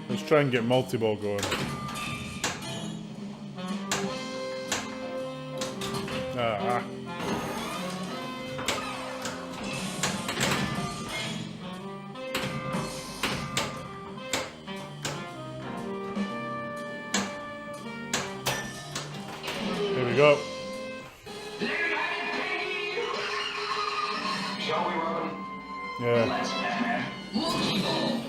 Let's try and get multi-ball going. Ah. Here we go. Shall we, Robin? Yeah. Let's, Batman. Multi-ball.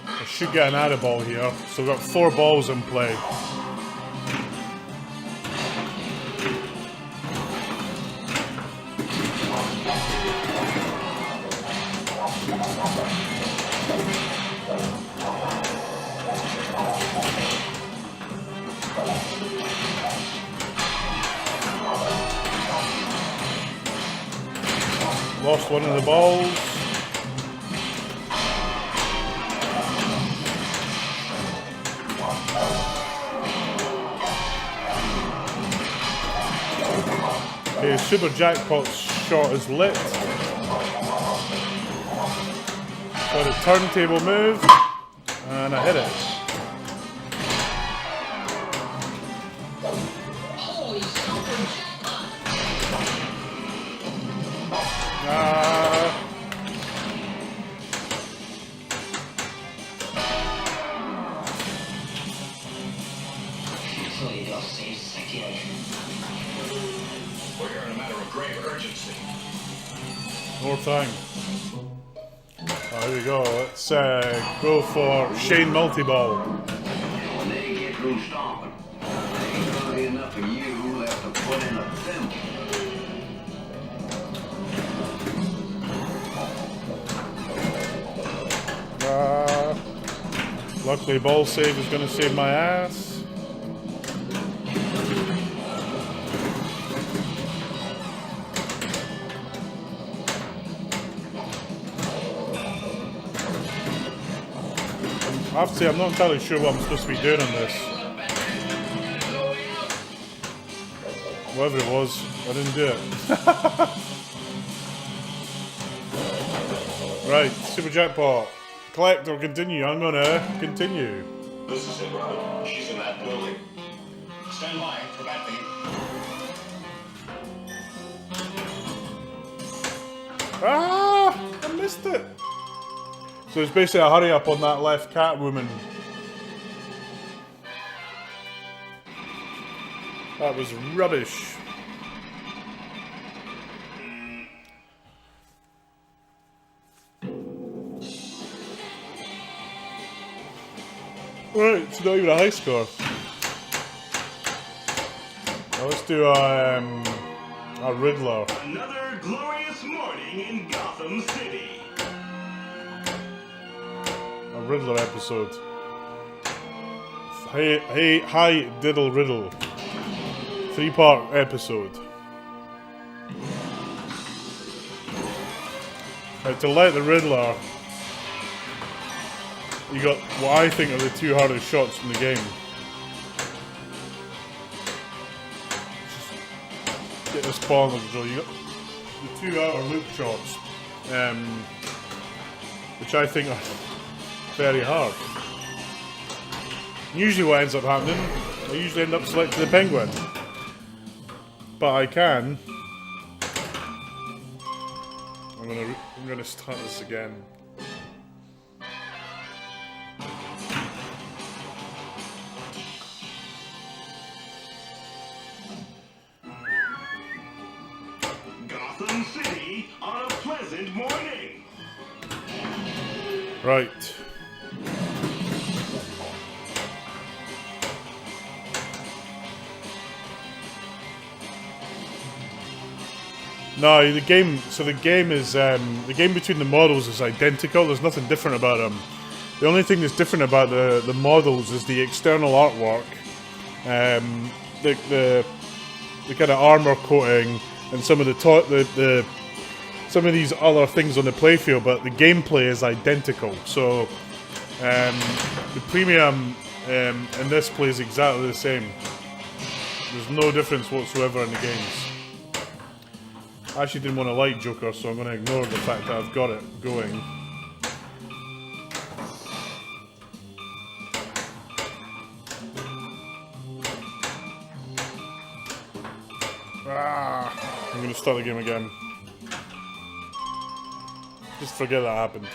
I should get an added ball here. So we've got 4 balls in play. Lost one of the balls. Okay, Super Jackpot's shot is lit. Got a turntable move, and I hit it. Holy super jackpot. We're in a matter of grave urgency. More time. Oh, here we go. Let's go for Shane Multiball. When they get through stomping, there ain't gonna be enough of you left to put in a thimble. Luckily, ball save is going to save my ass. I have to say, I'm not entirely sure what I'm supposed to be doing on this. Whatever it was, I didn't do it. Right, Super Jackpot. Collect or continue? I'm gonna continue. This is it, Robin. She's in that building. Stand by for that thing. Ah! I missed it! So it's basically a hurry up on that left cat woman. That was rubbish. Right, it's not even a high score. Now let's do a Riddler. Another glorious morning in Gotham City. A Riddler episode. Hi, Diddle Riddle. 3-part episode. Right, to light the Riddler, you got what I think are the 2 hardest shots in the game. Just get this ball under control. You got the 2 outer loop shots, which I think are very hard. Usually what ends up happening, I usually end up selecting the penguin. But I can. I'm gonna start this again. Gotham City on a pleasant morning. Right. No, the game. So the game is the game between the models is identical. There's nothing different about them. The only thing that's different about the models is the external artwork, the kind of armor coating, and some of some of these other things on the playfield, but the gameplay is identical. So the premium in this plays exactly the same. There's no difference whatsoever in the games. I actually didn't want to like Joker, so I'm going to ignore the fact that I've got it going. I'm going to start the game again. Just forget that happened.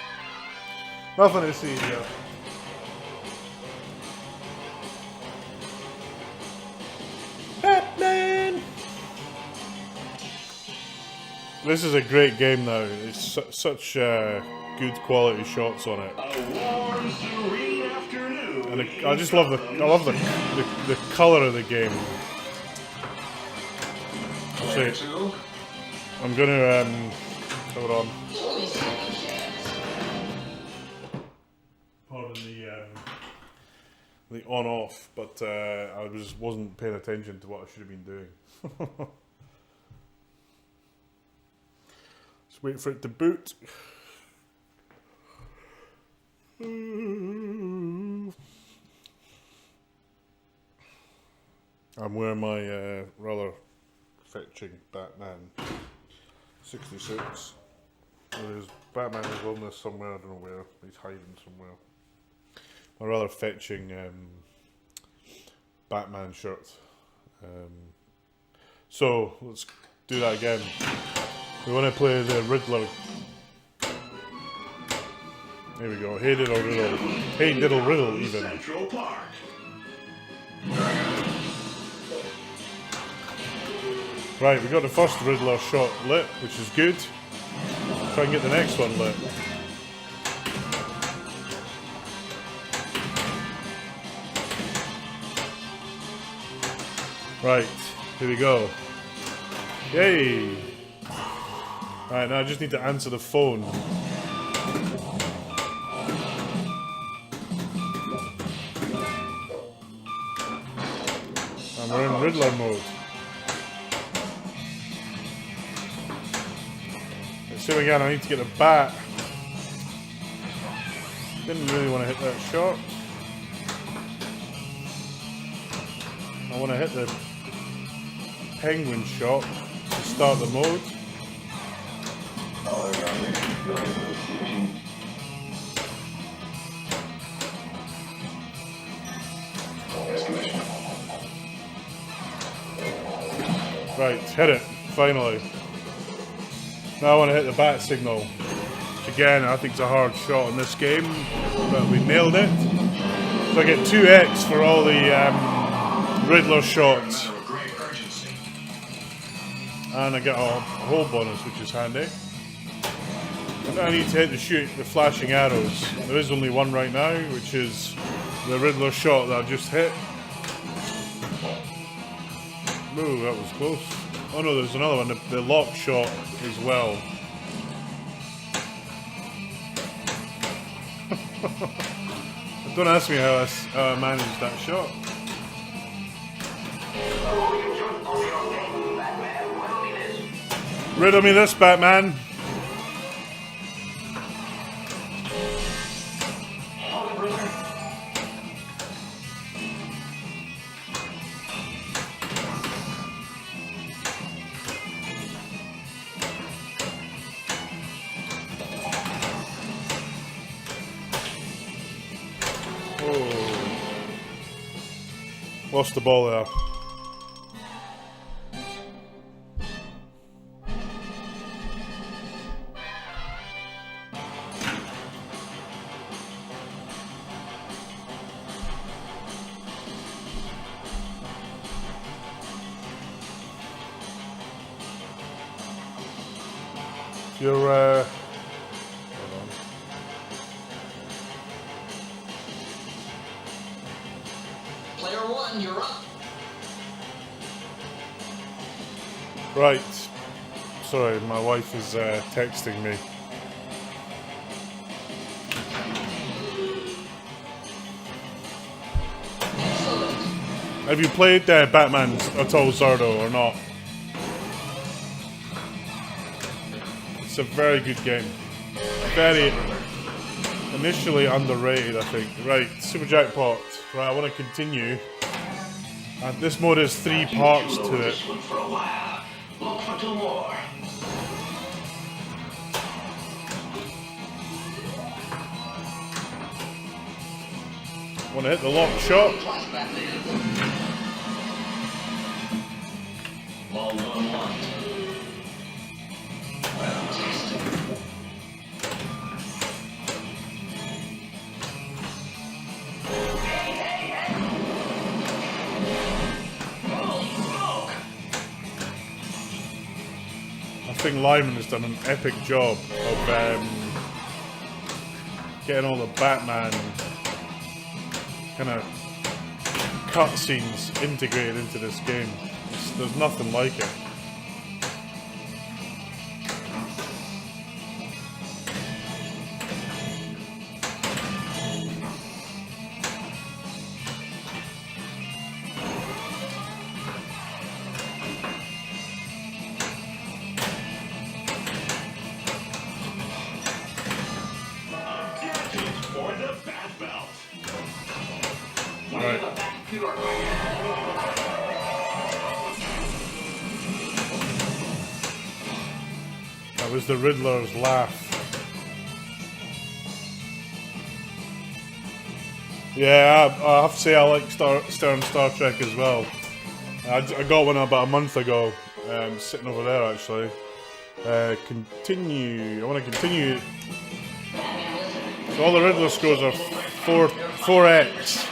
Nothing to see here. Batman! This is a great game now. It's such good quality shots on it. And I just love the color of the game. So, I'm gonna hold on. Pardon the on-off, but I wasn't paying attention to what I should have been doing. Just wait for it to boot. I'm wearing my rather fetching Batman 66. There's Batman is on this somewhere, I don't know where. He's hiding somewhere. My rather fetching Batman shirt. So let's do that again. We want to play the Riddler. There we go. Hey diddle riddle. Hey diddle riddle even. Central Park. Right, we got the first Riddler shot lit, which is good. Try and get the next one lit. Right, here we go. Yay! Right, now I just need to answer the phone. And we're in Riddler mode. So again, I need to get a bat. Didn't really want to hit that shot. I want to hit the penguin shot to start the mode. Right, hit it, finally. Now I want to hit the bat signal. Which again, I think it's a hard shot in this game, but we nailed it. So I get 2x for all the Riddler shots. And I get a whole bonus, which is handy. And now I need to hit the flashing arrows. There is only one right now, which is the Riddler shot that I just hit. Ooh, that was close. Oh no, there's another one, the lock shot as well. Don't ask me how I managed that shot. Riddle me this, Batman. Lost the ball there. You're Player one, you're up. right. Sorry, my wife is texting me. Excellent. Have you played Batman at all, Zardo, or not? It's a very good game. Very initially underrated, I think. Right, Super Jackpot. Right, I want to continue. And this mode has 3 parts to it. This one for a while. Look for 2 more. Want to hit the lock shot. Ball 1-1. Fantastic. I think Lyman has done an epic job of getting all the Batman kind of cutscenes integrated into this game. There's nothing like it. For the Bat Belt. Right. That was the Riddler's laugh. Yeah, I have to say I like Star Trek as well. I got one about a month ago, sitting over there actually. Continue. I want to continue. So all the Riddler scores are 4x.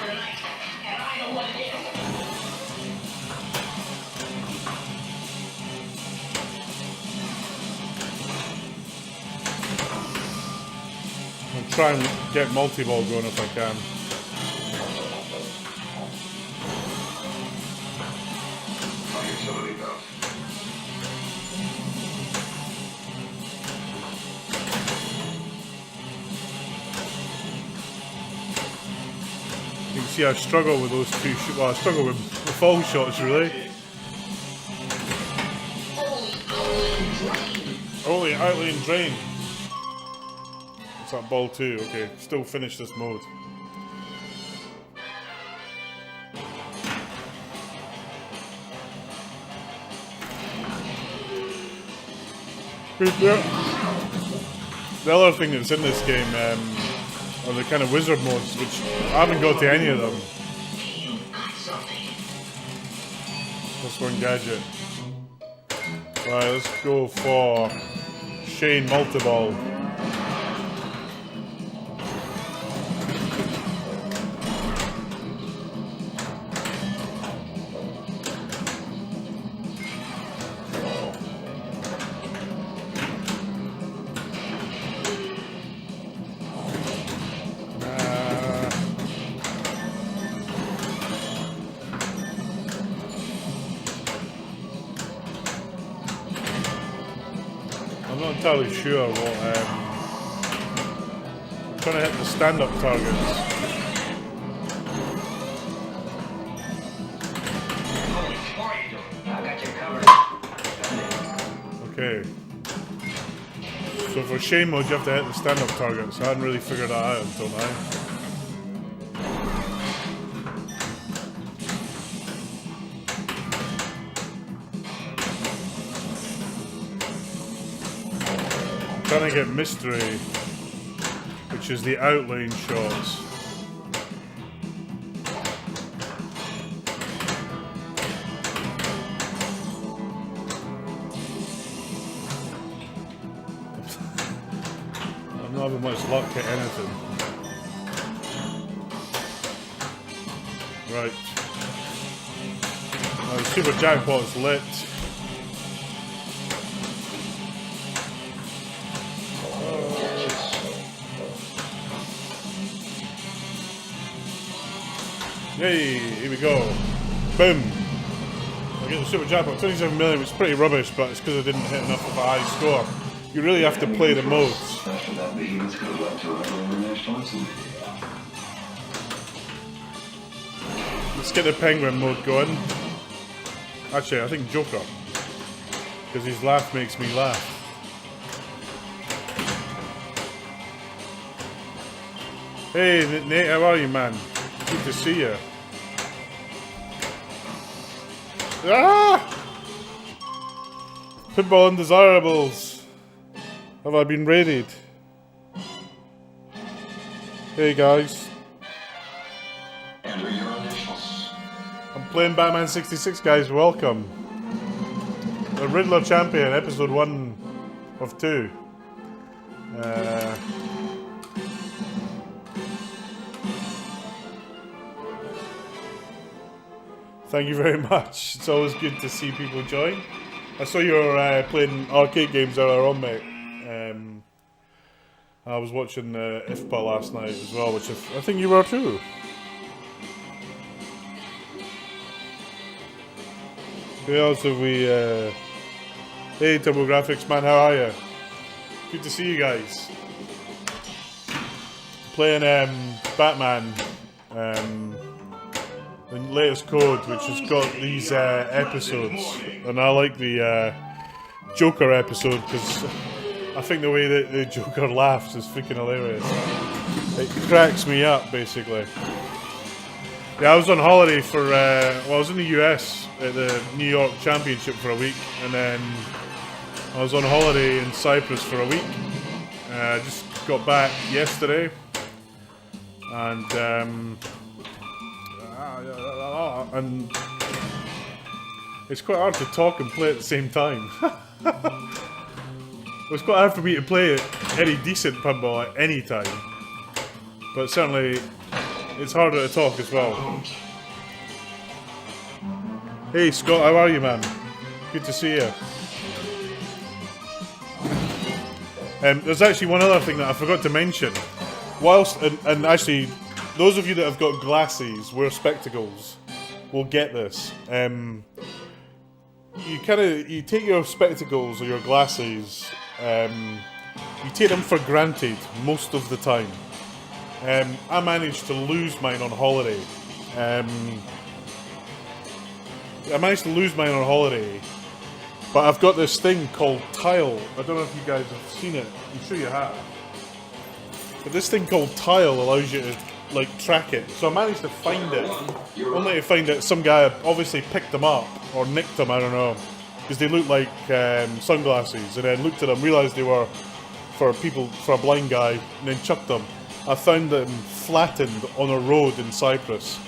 I'll try and get multi-ball going if I can. You can see I struggle with those 2 shots. Well, I struggle with the fall shots really. Only outlane drain. It's that ball 2. Okay, still finish this mode. The other thing that's in this game are the kind of wizard modes, which I haven't got to any of them. This one gadget. Right, let's go for Shane Multiball. I'm not entirely sure what. I'm trying to hit the stand-up targets. Okay. So for Shane mode, you have to hit the stand-up targets. I hadn't really figured that out until now. Trying to get mystery, which is the outlane shots. I'm not having much luck at anything. Right. Now the Super Jackpot's lit. Yay, here we go. Boom. I get the Super Jackpot, 27 million, which is pretty rubbish, but it's because I didn't hit enough of a high score. You really have to play the modes. Let's get the Penguin mode going. Actually, I think Joker. Because his laugh makes me laugh. Hey Nate, how are you, man? Good to see you. Ah! Pinball Undesirables. Have I been raided? Hey guys. Enter your initials. I'm playing Batman 66, guys. Welcome. The Riddler Champion, episode 1 of 2. Thank you very much. It's always good to see people join. I saw you were playing arcade games earlier on, mate. I was watching IFPA last night as well, which I think you were too. Who else have we... Hey, TurboGrafx, man, how are you? Good to see you guys. Playing Batman, the latest code, which has got these episodes, and I like the Joker episode because I think the way that the Joker laughs is freaking hilarious. It cracks me up, basically. Yeah, I was on holiday for well, I was in the US at the New York Championship for a week, and then I was on holiday in Cyprus for a week. I just got back yesterday, and it's quite hard to talk and play at the same time. It's quite hard for me to play any decent pinball at any time, but certainly it's harder to talk as well. Hey Scott, how are you, man? Good to see you. There's actually one other thing that I forgot to mention. Whilst, and actually, those of you that have got glasses, wear spectacles, will get this. You take your spectacles or your glasses, you take them for granted most of the time. I managed to lose mine on holiday. But I've got this thing called Tile. I don't know if you guys have seen it. I'm sure you have. But this thing called Tile allows you to like track it. So I managed to find it. Only to find that some guy obviously picked them up or nicked them. I don't know, because they look like sunglasses. And then looked at them, realised they were for a blind guy, and then chucked them. I found them flattened on a road in Cyprus.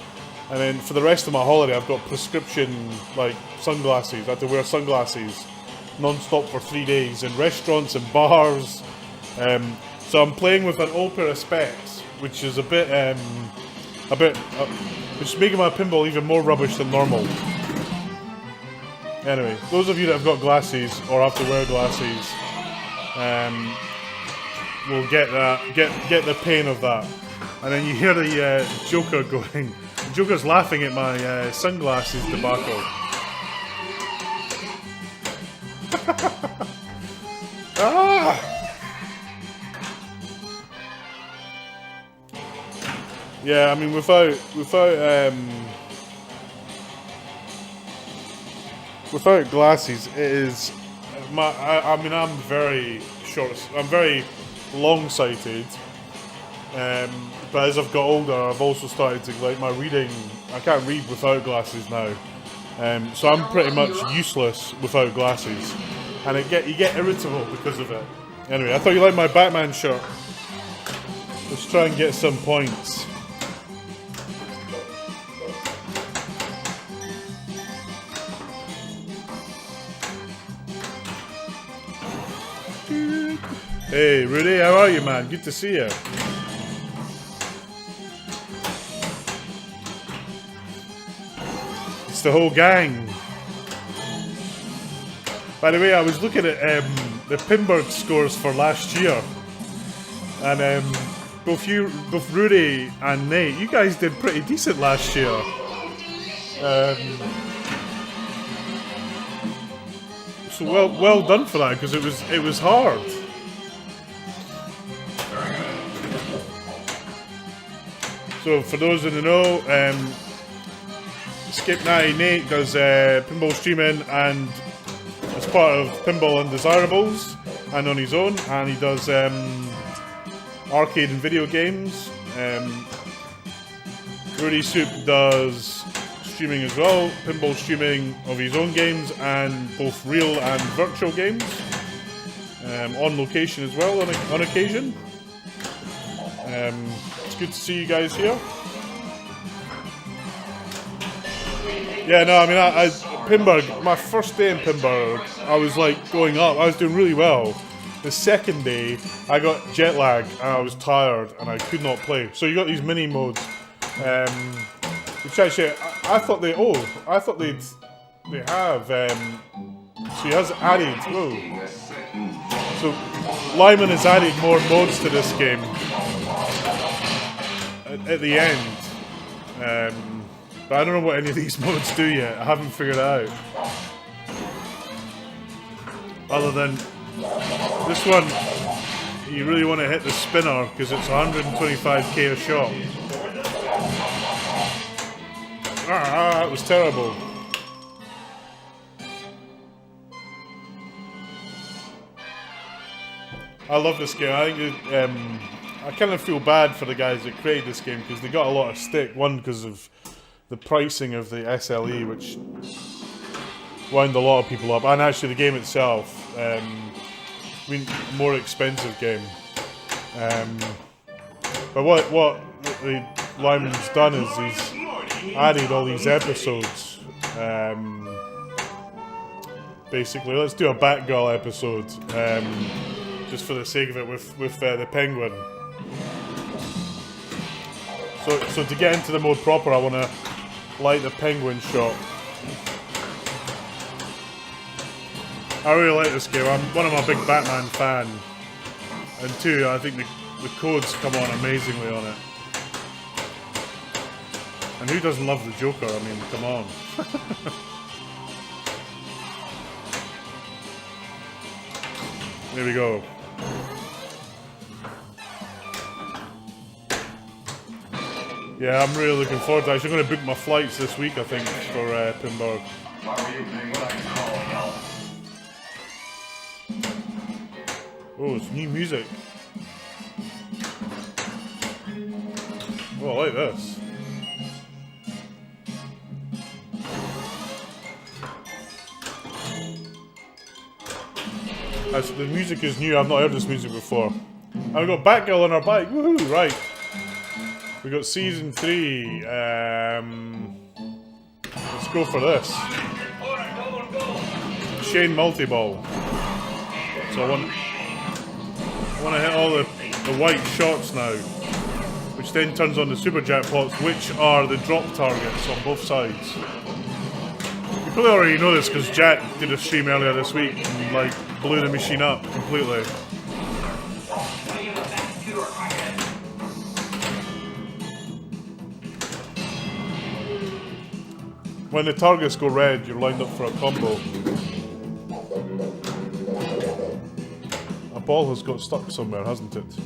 And then for the rest of my holiday, I've got prescription like sunglasses. I had to wear sunglasses non-stop for 3 days in restaurants and bars. So I'm playing with an old pair of specs, which is which is making my pinball even more rubbish than normal. Anyway, those of you that have got glasses or have to wear glasses, will get that, get the pain of that. And then you hear the Joker going. The Joker's laughing at my sunglasses debacle. Ah! Yeah, I mean, without glasses, it is. I mean, I'm very short. I'm very long-sighted. But as I've got older, I've also started to like my reading. I can't read without glasses now, so I'm pretty much useless without glasses, and you get irritable because of it. Anyway, I thought you liked my Batman shirt. Let's try and get some points. Hey Rudy, how are you, man? Good to see you. It's the whole gang. By the way, I was looking at the Pinbird scores for last year, and both Rudy and Nate, you guys did pretty decent last year. So well done for that, because it was hard. So for those in the know, Skip 98 does pinball streaming and as part of Pinball Undesirables and on his own, and he does arcade and video games. Rudy Soup does streaming as well, pinball streaming of his own games and both real and virtual games. On location as well on occasion. It's good to see you guys here. Yeah, no, I mean, I Pinburg, my first day in Pinburg, I was like going up, I was doing really well. The second day, I got jet lag and I was tired and I could not play. So you got these mini modes, which actually, I thought they have, so he has added, whoa. So Lyman has added more modes to this game at the end. But I don't know what any of these modes do yet. I haven't figured it out. Other than this one, you really want to hit the spinner because it's 125k a shot. That was terrible. I love this game. I think I kind of feel bad for the guys that created this game because they got a lot of stick. One, because of the pricing of the SLE, which wound a lot of people up, and actually the game itself, I mean, more expensive game. But what Lyman's done is he's added all these episodes. Basically, let's do a Batgirl episode, just for the sake of it, with the Penguin. So to get into the mode proper, I want to light the Penguin shot. I really like this game. I'm a big Batman fan. And two, I think the codes come on amazingly on it. And who doesn't love the Joker? I mean, come on. There we go. Yeah, I'm really looking forward to it. I'm going to book my flights this week, I think, for Pinburg. Oh, it's new music. Oh, I like this. As the music is new, I've not heard this music before. And we've got Batgirl on our bike. Woohoo! Right. We got season 3. Let's go for this. Shane multi-ball. So I want to hit all the white shots now, which then turns on the super jackpots, which are the drop targets on both sides. You probably already know this because Jack did a stream earlier this week and like blew the machine up completely. When the targets go red, you're lined up for a combo. A ball has got stuck somewhere, hasn't it?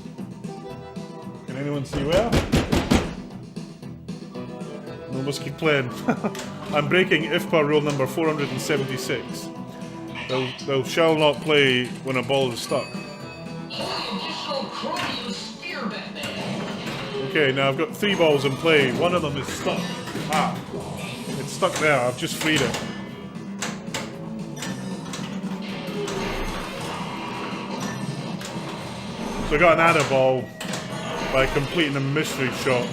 Can anyone see where? No, must keep playing. I'm breaking IFPA rule number 476. Thou shall not play when a ball is stuck. Okay, now I've got 3 balls in play. One of them is stuck. Ah. It's stuck there, I've just freed it. So I got an adder ball by completing a mystery shot.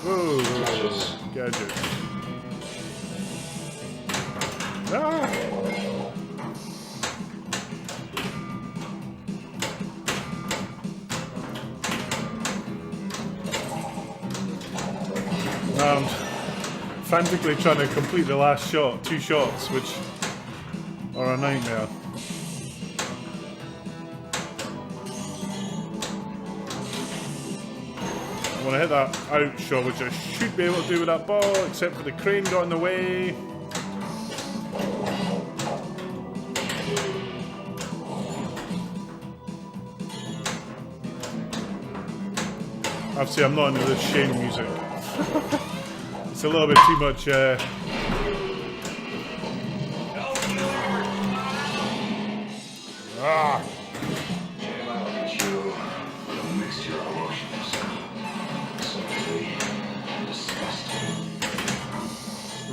Whoa, gadget. Ah! I'm frantically trying to complete the last shot, 2 shots, which are a nightmare. I want to hit that out shot, which I should be able to do with that ball, except for the crane got in the way. Obviously, I'm not into this Shane music. It's a little bit too much.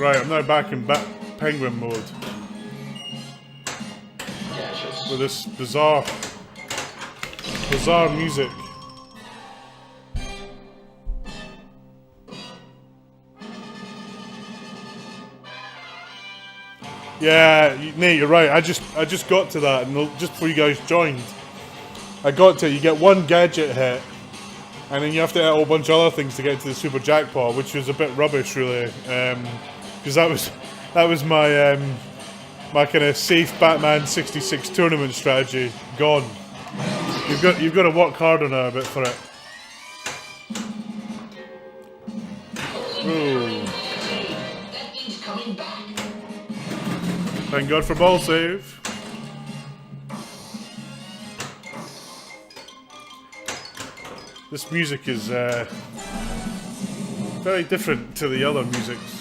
Right, I'm now back in Penguin mode. With this bizarre music. Yeah, Nate, you're right. I just got to that, and just before you guys joined, I got to it. You get one gadget hit, and then you have to hit a whole bunch of other things to get to the super jackpot, which was a bit rubbish, really. Because that was my my kind of safe Batman 66 tournament strategy gone. You've got to work harder now a bit for it. Ooh. Thank God for ball save. This music is very different to the other musics.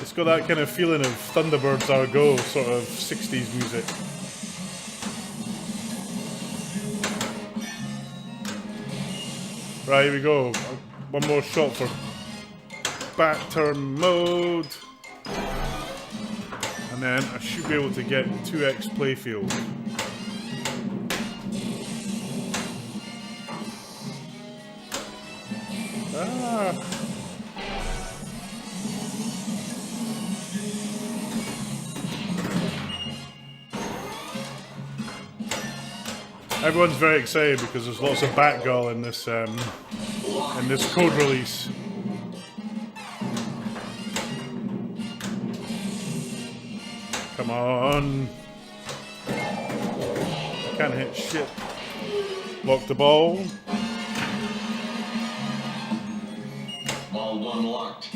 It's got that kind of feeling of Thunderbirds Are Go sort of 60s music. Right, here we go. One more shot for bat turn mode. And then I should be able to get 2x playfield. Ah. Everyone's very excited because there's lots of Batgirl in this code release. Come on. Can't hit shit. Lock the ball. Ball one locked.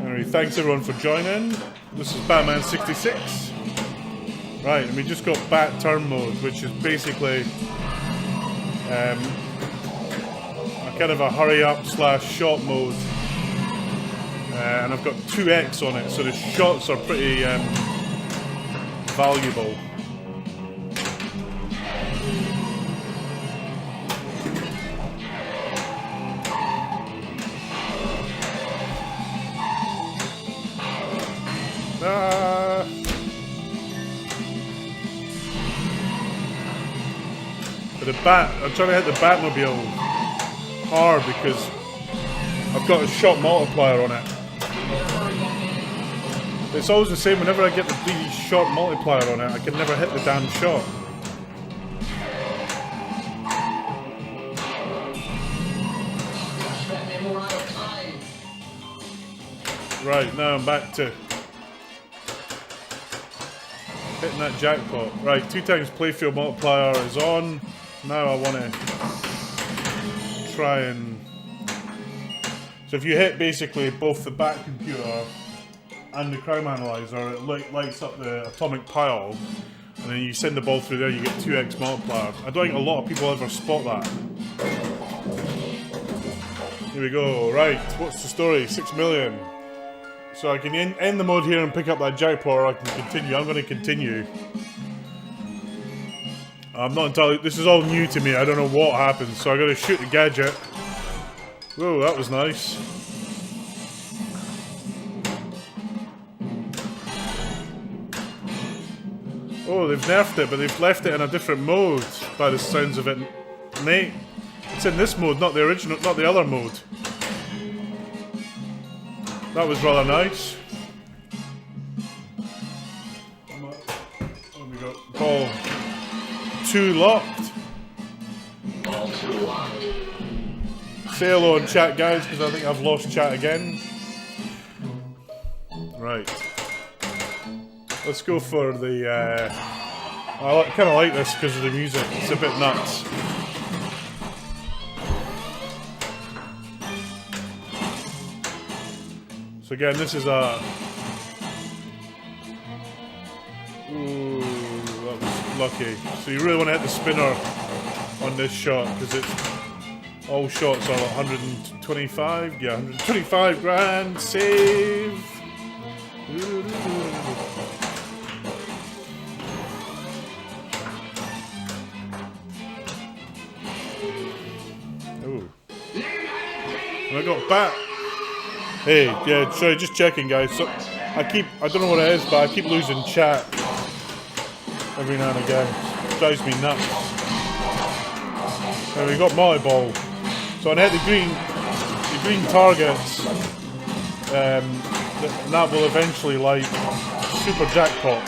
Anyway, thanks everyone for joining. This is Batman 66. Right, and we just got bat turn mode, which is basically a kind of a hurry up / shot mode. And I've got 2x on it, so the shots are pretty valuable. But I'm trying to hit the Batmobile hard because I've got a shot multiplier on it. It's always the same. Whenever I get the bloody shot multiplier on it, I can never hit the damn shot. Right, now I'm back to hitting that jackpot. Right, 2 times playfield multiplier is on. Now I want to try and... So if you hit basically both the Bat computer and the crime analyzer, it lights up the atomic pile, and then you send the ball through there, you get 2x multiplier. I don't think a lot of people ever spot that. Here we go. Right, what's the story? 6 million. So I can end the mode here and pick up that jackpot, or I can continue. I'm going to continue. I'm not entirely... This is all new to me. I don't know what happens, so I got to shoot the gadget. Whoa, that was nice. Oh, they've nerfed it, but they've left it in a different mode, by the sounds of it. Nate, it's in this mode, not the original, not the other mode. That was rather nice. There we go. Ball 2 locked. Ball 2 locked. Say hello in chat, guys, because I think I've lost chat again. Right. Let's go for the... I kind of like this because of the music. It's a bit nuts. So again, this is a... Ooh, that was lucky. So you really want to hit the spinner on this shot because it's... All shots are 125. Yeah, 125 grand. Save. And I got Bat. Hey, yeah, sorry, just checking, guys. So I don't know what it is, but I keep losing chat every now and again. It drives me nuts. And we got multi-ball. So I hit the green targets, and that will eventually like super jackpot.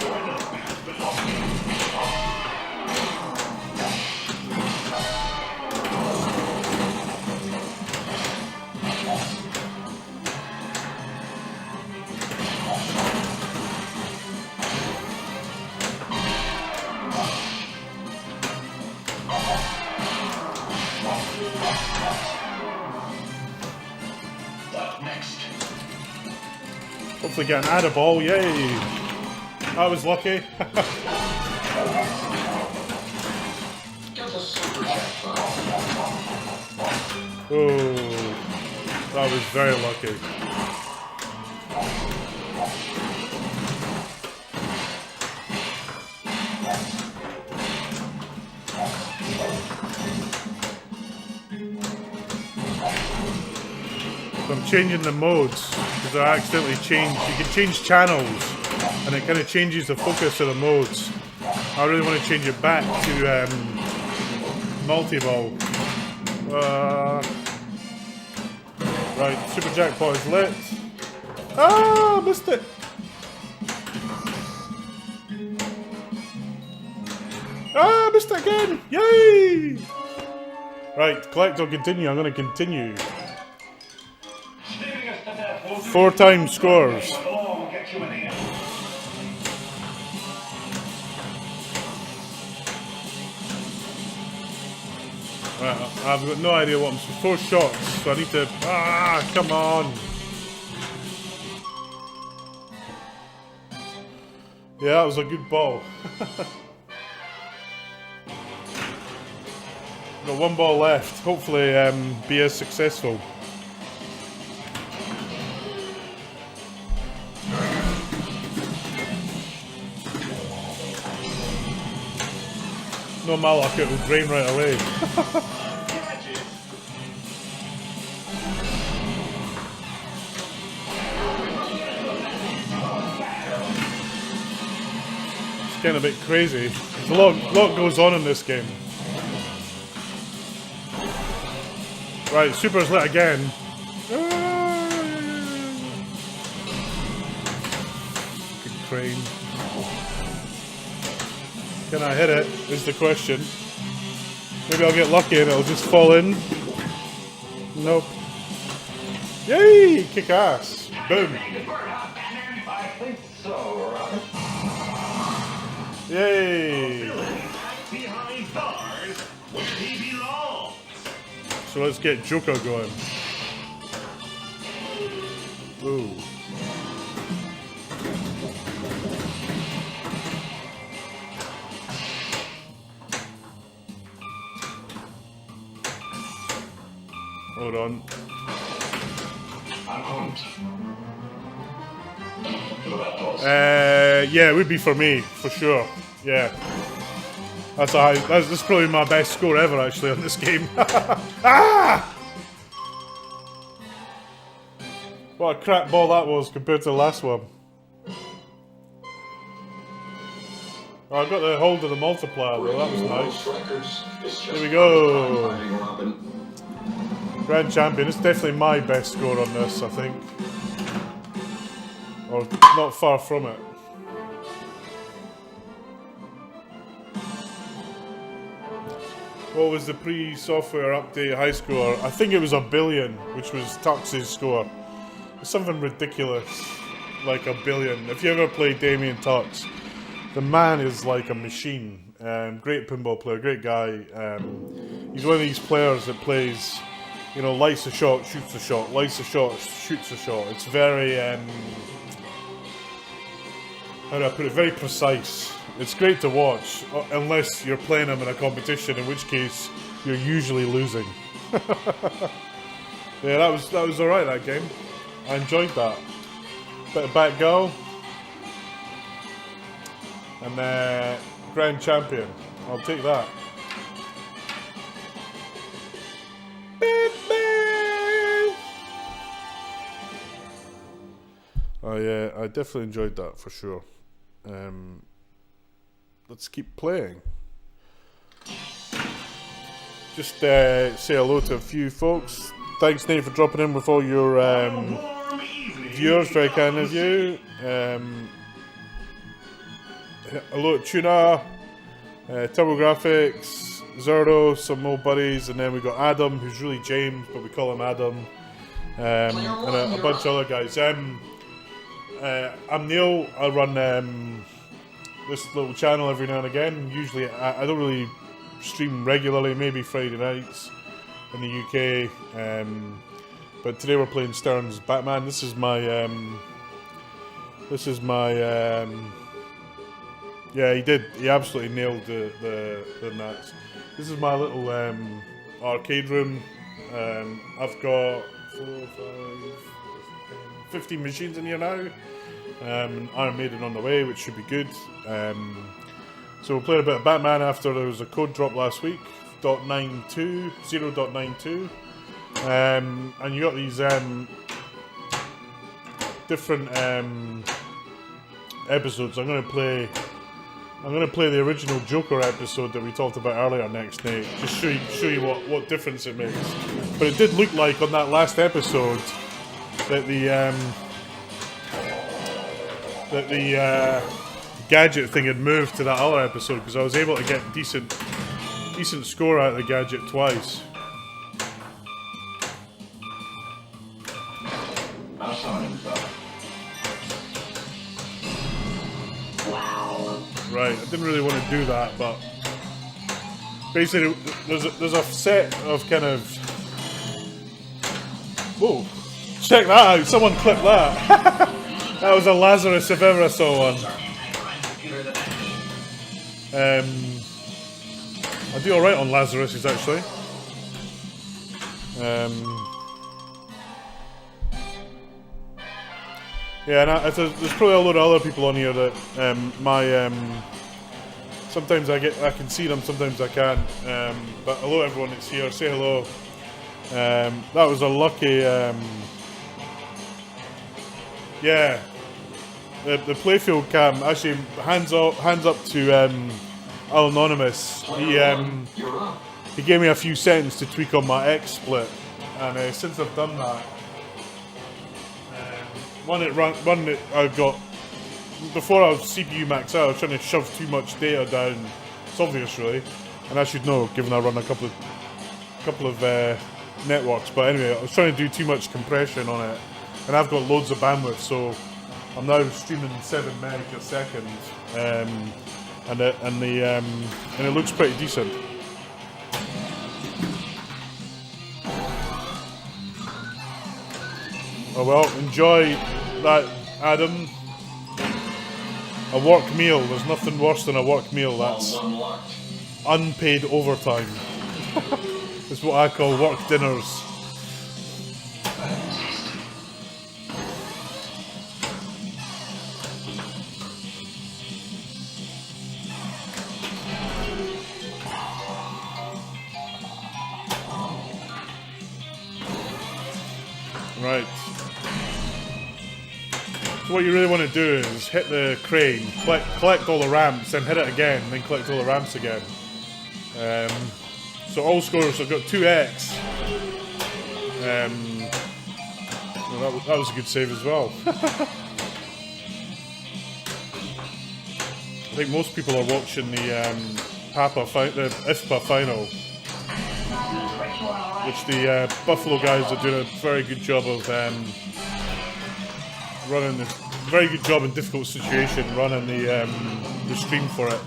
Hopefully get an add a ball, yay! I was lucky. Oh, that was very lucky. So I'm changing the modes because I accidentally changed. You can change channels, and it kind of changes the focus of the modes. I really want to change it back to multi-ball. Right, super jackpot is lit. Ah, missed it. Ah, missed it again. Yay! Right, collect or continue. I'm going to continue. 4 times scores. Right, I've got no idea what I'm supposed to. 4 shots, so I need to. Ah, come on. Yeah, that was a good ball. Got 1 ball left. Hopefully, be as successful. No my luck, it will drain right away. It's getting a bit crazy. There's a lot goes on in this game. Right, super's lit again. Good crane. Can I hit it, is the question. Maybe I'll get lucky and it'll just fall in. Nope. Yay! Kick ass. Boom. Yay! Behind bars where he belongs. So let's get Joker going. Ooh. Hold on. Yeah, it would be for me, for sure. Yeah. That's probably my best score ever, actually, on this game. Ah! What a crap ball that was compared to the last one. Oh, I got the hold of the multiplier, though. That was nice. Here we go. Grand Champion. It's definitely my best score on this, I think. Or not far from it. What was the pre-software update high score? I think it was 1 billion, which was Tux's score. It's something ridiculous, like 1 billion. If you ever played Damien Tux, the man is like a machine. Great pinball player, great guy. He's one of these players that plays, you know, lights a shot, shoots a shot, lights a shot, shoots a shot. It's very, how do I put it, very precise. It's great to watch, unless you're playing him in a competition, in which case you're usually losing. Yeah, that was alright, that game. I enjoyed that. Bit of Batgirl. And Grand Champion. I'll take that. I definitely enjoyed that for sure. Let's keep playing. Just say hello to a few folks. Thanks, Nate, for dropping in with all your viewers. Very kind of you. Hello to Tuna, TurboGrafx, Zerdo, some old buddies, and then we got Adam, who's really James, but we call him Adam, and a bunch of other guys. I'm Neil. I run this little channel every now and again. Usually, I don't really stream regularly, maybe Friday nights in the UK, but today we're playing Stern's Batman. This is my yeah, he absolutely nailed the nuts. This is my little arcade room. I've got 15 machines in here now. Iron Maiden on the way, which should be good. So we'll play a bit of Batman after there was a code drop last week, 0.92. And you got these different episodes. I'm gonna play the original Joker episode that we talked about earlier next, Nate. Just show you what difference it makes. But it did look like on that last episode that the gadget thing had moved to that other episode, because I was able to get decent score out of the gadget twice. Right, I didn't really want to do that, but basically there's a set of kind of... Whoa! Check that out! Someone clipped that! That was a Lazarus if ever I saw one. I do alright on Lazarus, actually. Yeah, and there's probably a load of other people on here that sometimes I can see them, sometimes I can't. But hello everyone that's here, say hello. That was a lucky, yeah. The playfield cam, actually, hands up to Al Anonymous. He gave me a few settings to tweak on my X split, and since I've done that, one that I got before I was CPU maxed out. I was trying to shove too much data down. It's obvious, really, and I should know, given I run a couple of networks. But anyway, I was trying to do too much compression on it, and I've got loads of bandwidth, so I'm now streaming 7 meg a second, and it looks pretty decent. Oh well, enjoy that, Adam. A work meal. There's nothing worse than a work meal. That's unpaid overtime. That's what I call work dinners. Right. So what you really want to do is hit the crane, collect all the ramps, then hit it again, then collect all the ramps again. So all scores, I've got 2x. Well, that was a good save as well. I think most people are watching the IFPA final, which the Buffalo guys are doing a very good job of running this. Very good job in difficult situation running the stream for it.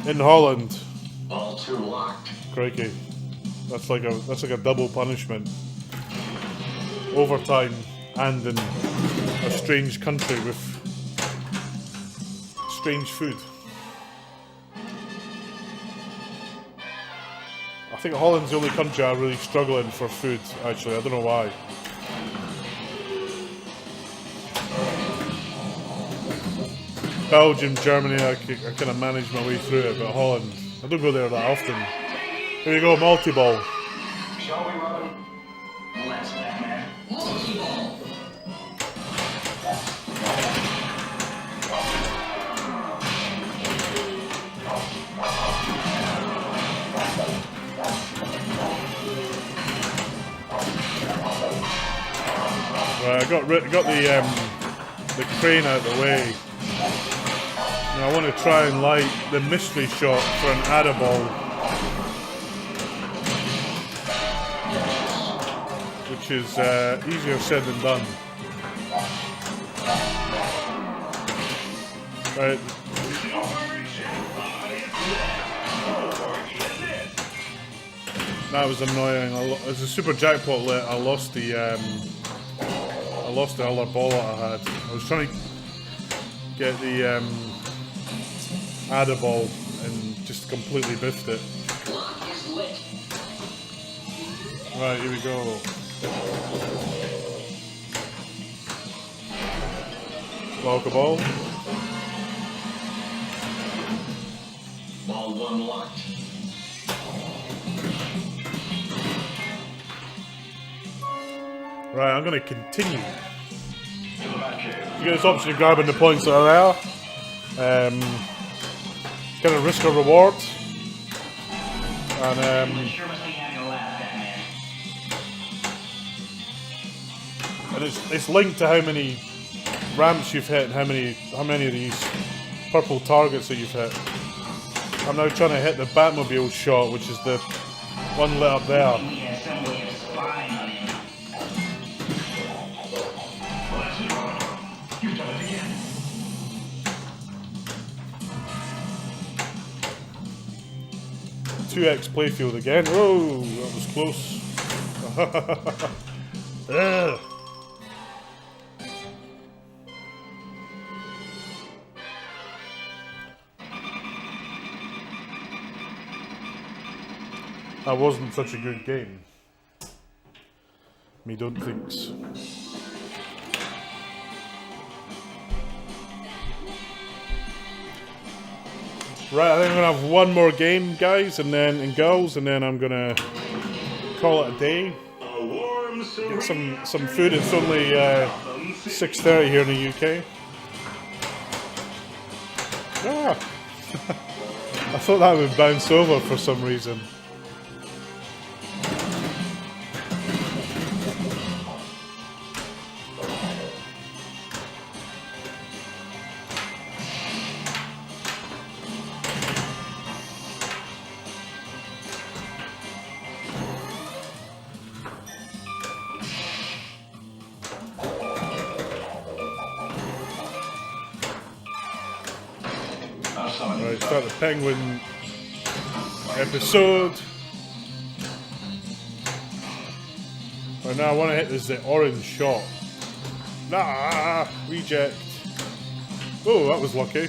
In Holland. All two locked. Crikey. That's like a double punishment. Overtime and in a strange country with strange food. I think Holland's the only country I'm really struggling for food, actually. I don't know why. Belgium, Germany, I kind of manage my way through it, but Holland, I don't go there that often. Here we go, multi-ball. Shall we, Robin? Let's, Batman. Multi-ball. Right, I got the crane out of the way. Now I want to try and light the mystery shot for an Adaball, which is easier said than done. Right. That was annoying. As a super jackpot lit, I lost the other ball that I had. I was trying to get the Adaball and just completely biffed it. Right, here we go. Ball. Ball 1 locked. Right, I'm going to continue. You get this option of grabbing the points that are there. Kind of risk or reward. And Sure must be having a laugh, Batman. and it's linked to how many ramps you've hit and how many of these purple targets that you've hit. I'm now trying to hit the Batmobile shot, which is the one lit up there. We have some way of spying on him. You've done it again. 2x playfield again. Whoa, that was close. Ugh. That wasn't such a good game. Me don't thinks. Right, I think I'm gonna have one more game, guys, and girls, and then I'm gonna call it a day. A warm, Get some food. It's only 6:30 here in the UK. Ah. I thought that would bounce over for some reason. Right, start the penguin episode. Right, now I want to hit this the orange shot. Nah, reject. Oh, that was lucky.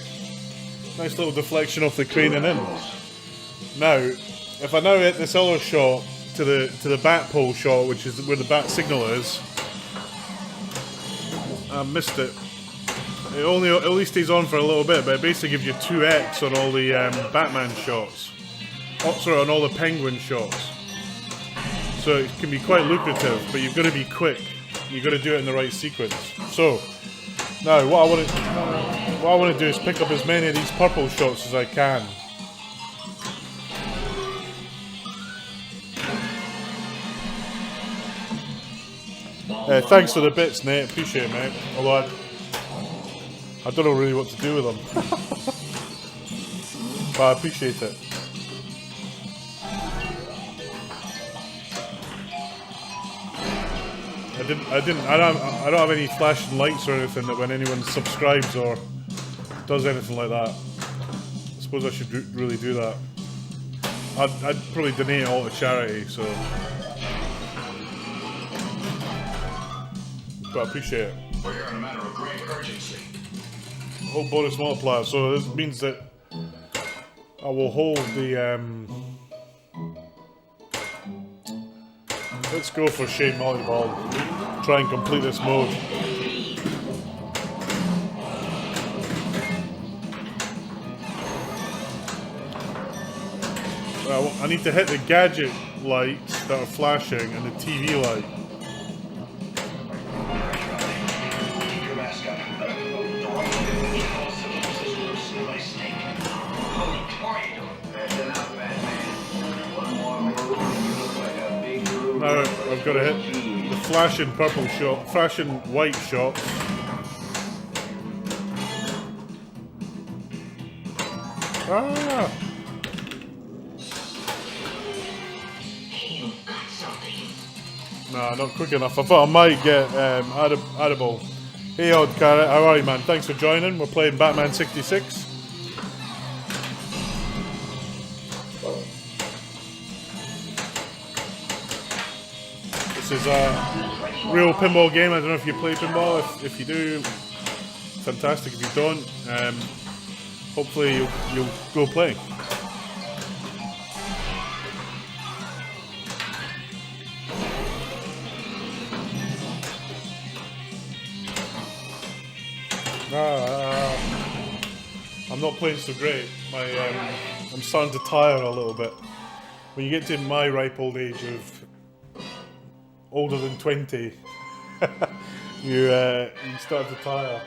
Nice little deflection off the crane and in. Now, if I now hit this other shot to the bat pole shot, which is where the bat signal is, I missed it. It only stays on for a little bit, but it basically gives you 2x on all the Batman shots. Oh, sorry, on all the Penguin shots. So it can be quite lucrative, but you've got to be quick. You've got to do it in the right sequence. So now what I want to do is pick up as many of these purple shots as I can. Thanks for the bits, Nate. Appreciate it, mate. Although I don't know really what to do with them. But I appreciate it. I don't have any flashing lights or anything that when anyone subscribes or does anything like that. I suppose I should really do that. I'd probably donate it all to charity, so. But I appreciate it. We're here on a matter of great urgency. Whole bonus multiplier, so this means that I will hold the let's go for Shane Multi-Ball. Try and complete this mode. I need to hit the gadget lights that are flashing and the TV light. Now I've got to hit the flashing purple shot, flashing white shot. Ah! Nah, not quick enough. I thought I might get edible. Hey, Odd Carrot, how are you, man? Thanks for joining. We're playing Batman 66. This is a real pinball game. I don't know if you play pinball. If you do, fantastic. If you don't, hopefully you'll go play. I'm not playing so great. I'm starting to tire a little bit. When you get to my ripe old age of older than 20, you start to tire.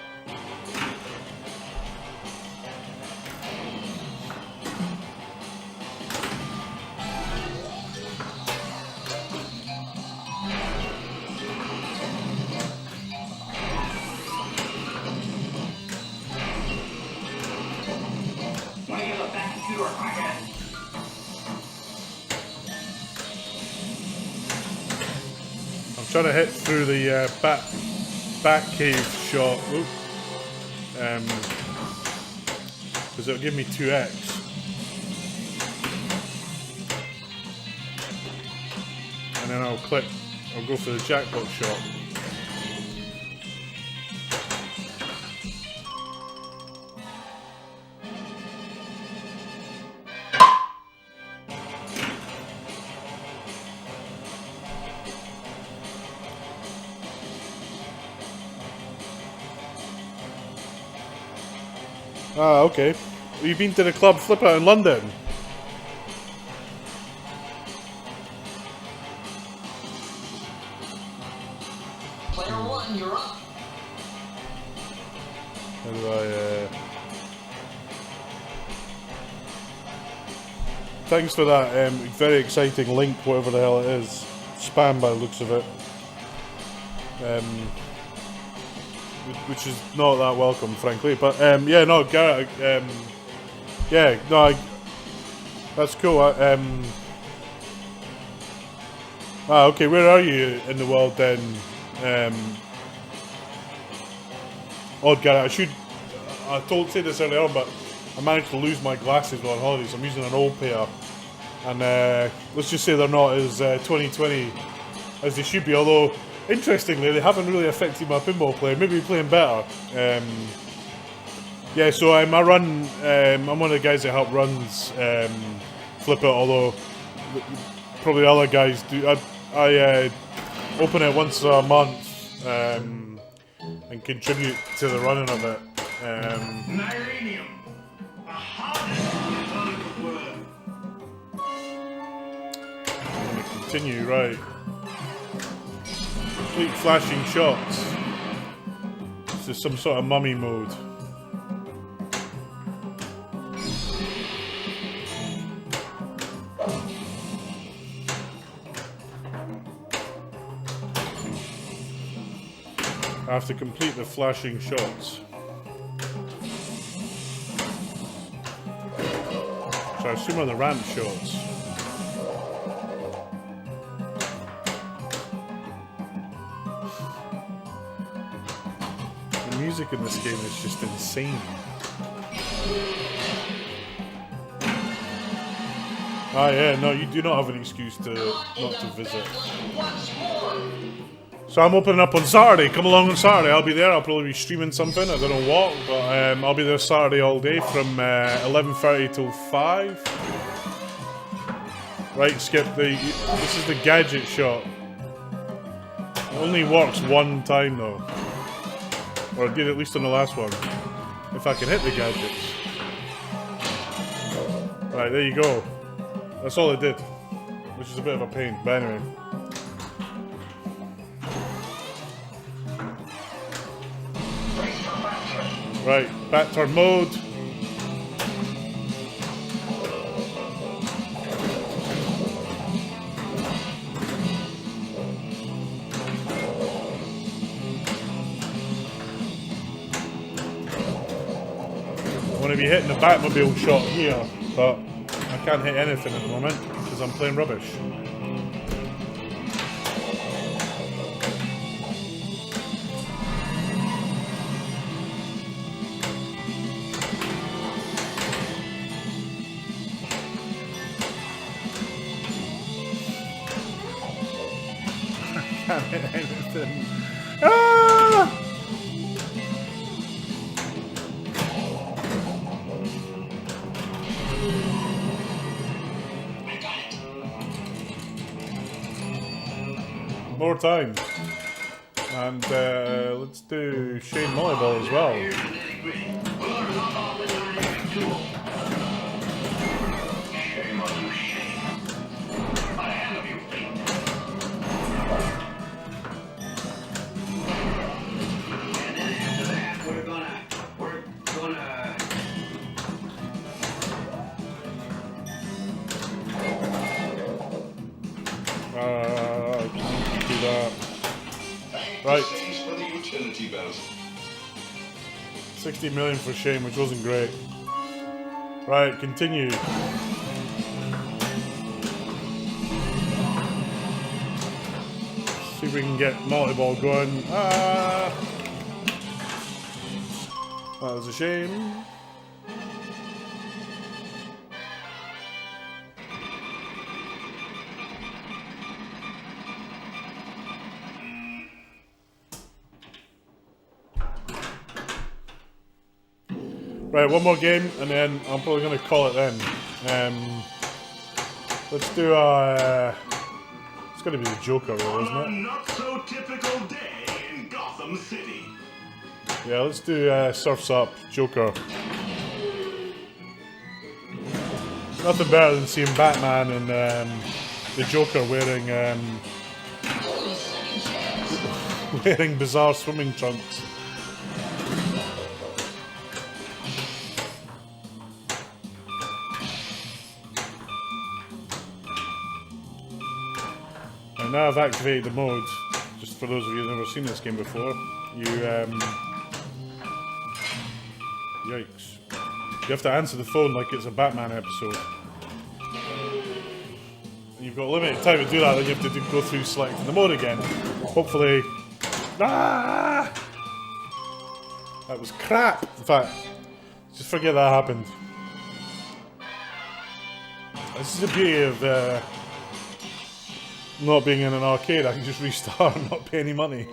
I'm trying to hit through the back cave shot, because it'll give me 2x. And then I'll go for the jackpot shot. Ah, okay. You've been to the club Flip Out in London? Player one, you're up. How do I, Thanks for that very exciting link, whatever the hell it is. Spam by the looks of it. Which is not that welcome, frankly. But yeah, no, Garrett. Yeah, no, that's cool. Okay, where are you in the world then? Odd Garrett. I said this earlier on, but I managed to lose my glasses while on holidays. I'm using an old pair, and let's just say they're not as 2020 as they should be. Although, interestingly, they haven't really affected my pinball play. Maybe playing better. Yeah, so I run. I'm one of the guys that help runs Flip It. Although probably other guys do. I open it once a month and contribute to the running of it. Nyrenium, the hardest metallic word. I'm going to continue, right. Complete flashing shots. This is some sort of mummy mode. I have to complete the flashing shots. So I assume are the ramp shots. The music in this game is just insane. Ah yeah, no, you do not have an excuse to not to visit. So I'm opening up on Saturday. Come along on Saturday. I'll be there. I'll probably be streaming something. I don't know what, but I'll be there Saturday all day from 11:30 till 5. Right, Skip. This is the gadget shot. It only works one time though, or it did at least on the last one. If I can hit the gadgets. Right, there you go. That's all it did, which is a bit of a pain. But anyway. Right, back turn mode. I want to be hitting the Batmobile shot here, but I can't hit anything at the moment because I'm playing rubbish. Can't hit anything. Ah! More time. And let's do Shane Volleyball as well. Shame on you, Shane. Ahead of you, Pete. And then after that, we're gonna... Do that. Right. For the utility belt. 60 million for Shane, which wasn't great. Right, continue. See if we can get multi-ball going. Ah! That was a shame. Right, one more game, and then I'm probably going to call it then. Let's do a... it's going to be the Joker, really, isn't On a it? not so typical day in Gotham City. Yeah, let's do Surf's Up, Joker. Nothing better than seeing Batman and the Joker wearing wearing bizarre swimming trunks. And now I've activated the mode, just for those of you who've never seen this game before, you yikes. You have to answer the phone like it's a Batman episode. And you've got limited time to do that, then you have to go through selecting the mode again. Hopefully... Ah! That was crap! In fact, just forget that happened. This is the beauty of not being in an arcade. I can just restart and not pay any money.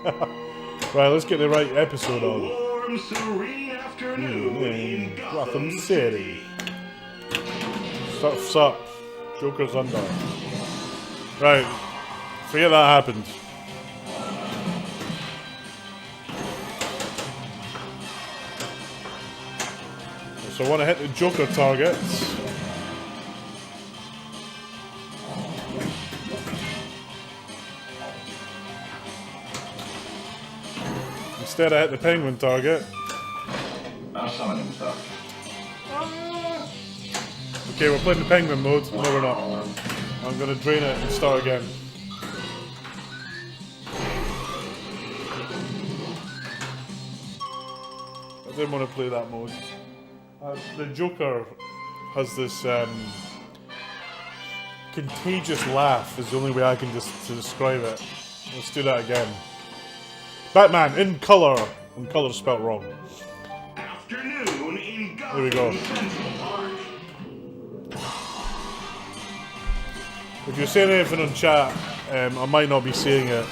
Right, let's get the right episode on. Warm, serene afternoon in Gotham City. Surf's up. Joker's under. Right. Forget that happened. So I want to hit the Joker targets. Instead I hit the Penguin target. Now summon himself. Okay, we're playing the Penguin mode. No, we're not. I'm going to drain it and start again. I didn't want to play that mode. The Joker has this contagious laugh is the only way I can just to describe it. Let's do that again. Batman in colour. And colour spelt wrong. Afternoon in There we go. Gotham Central Park. If you're saying anything on chat, I might not be seeing it.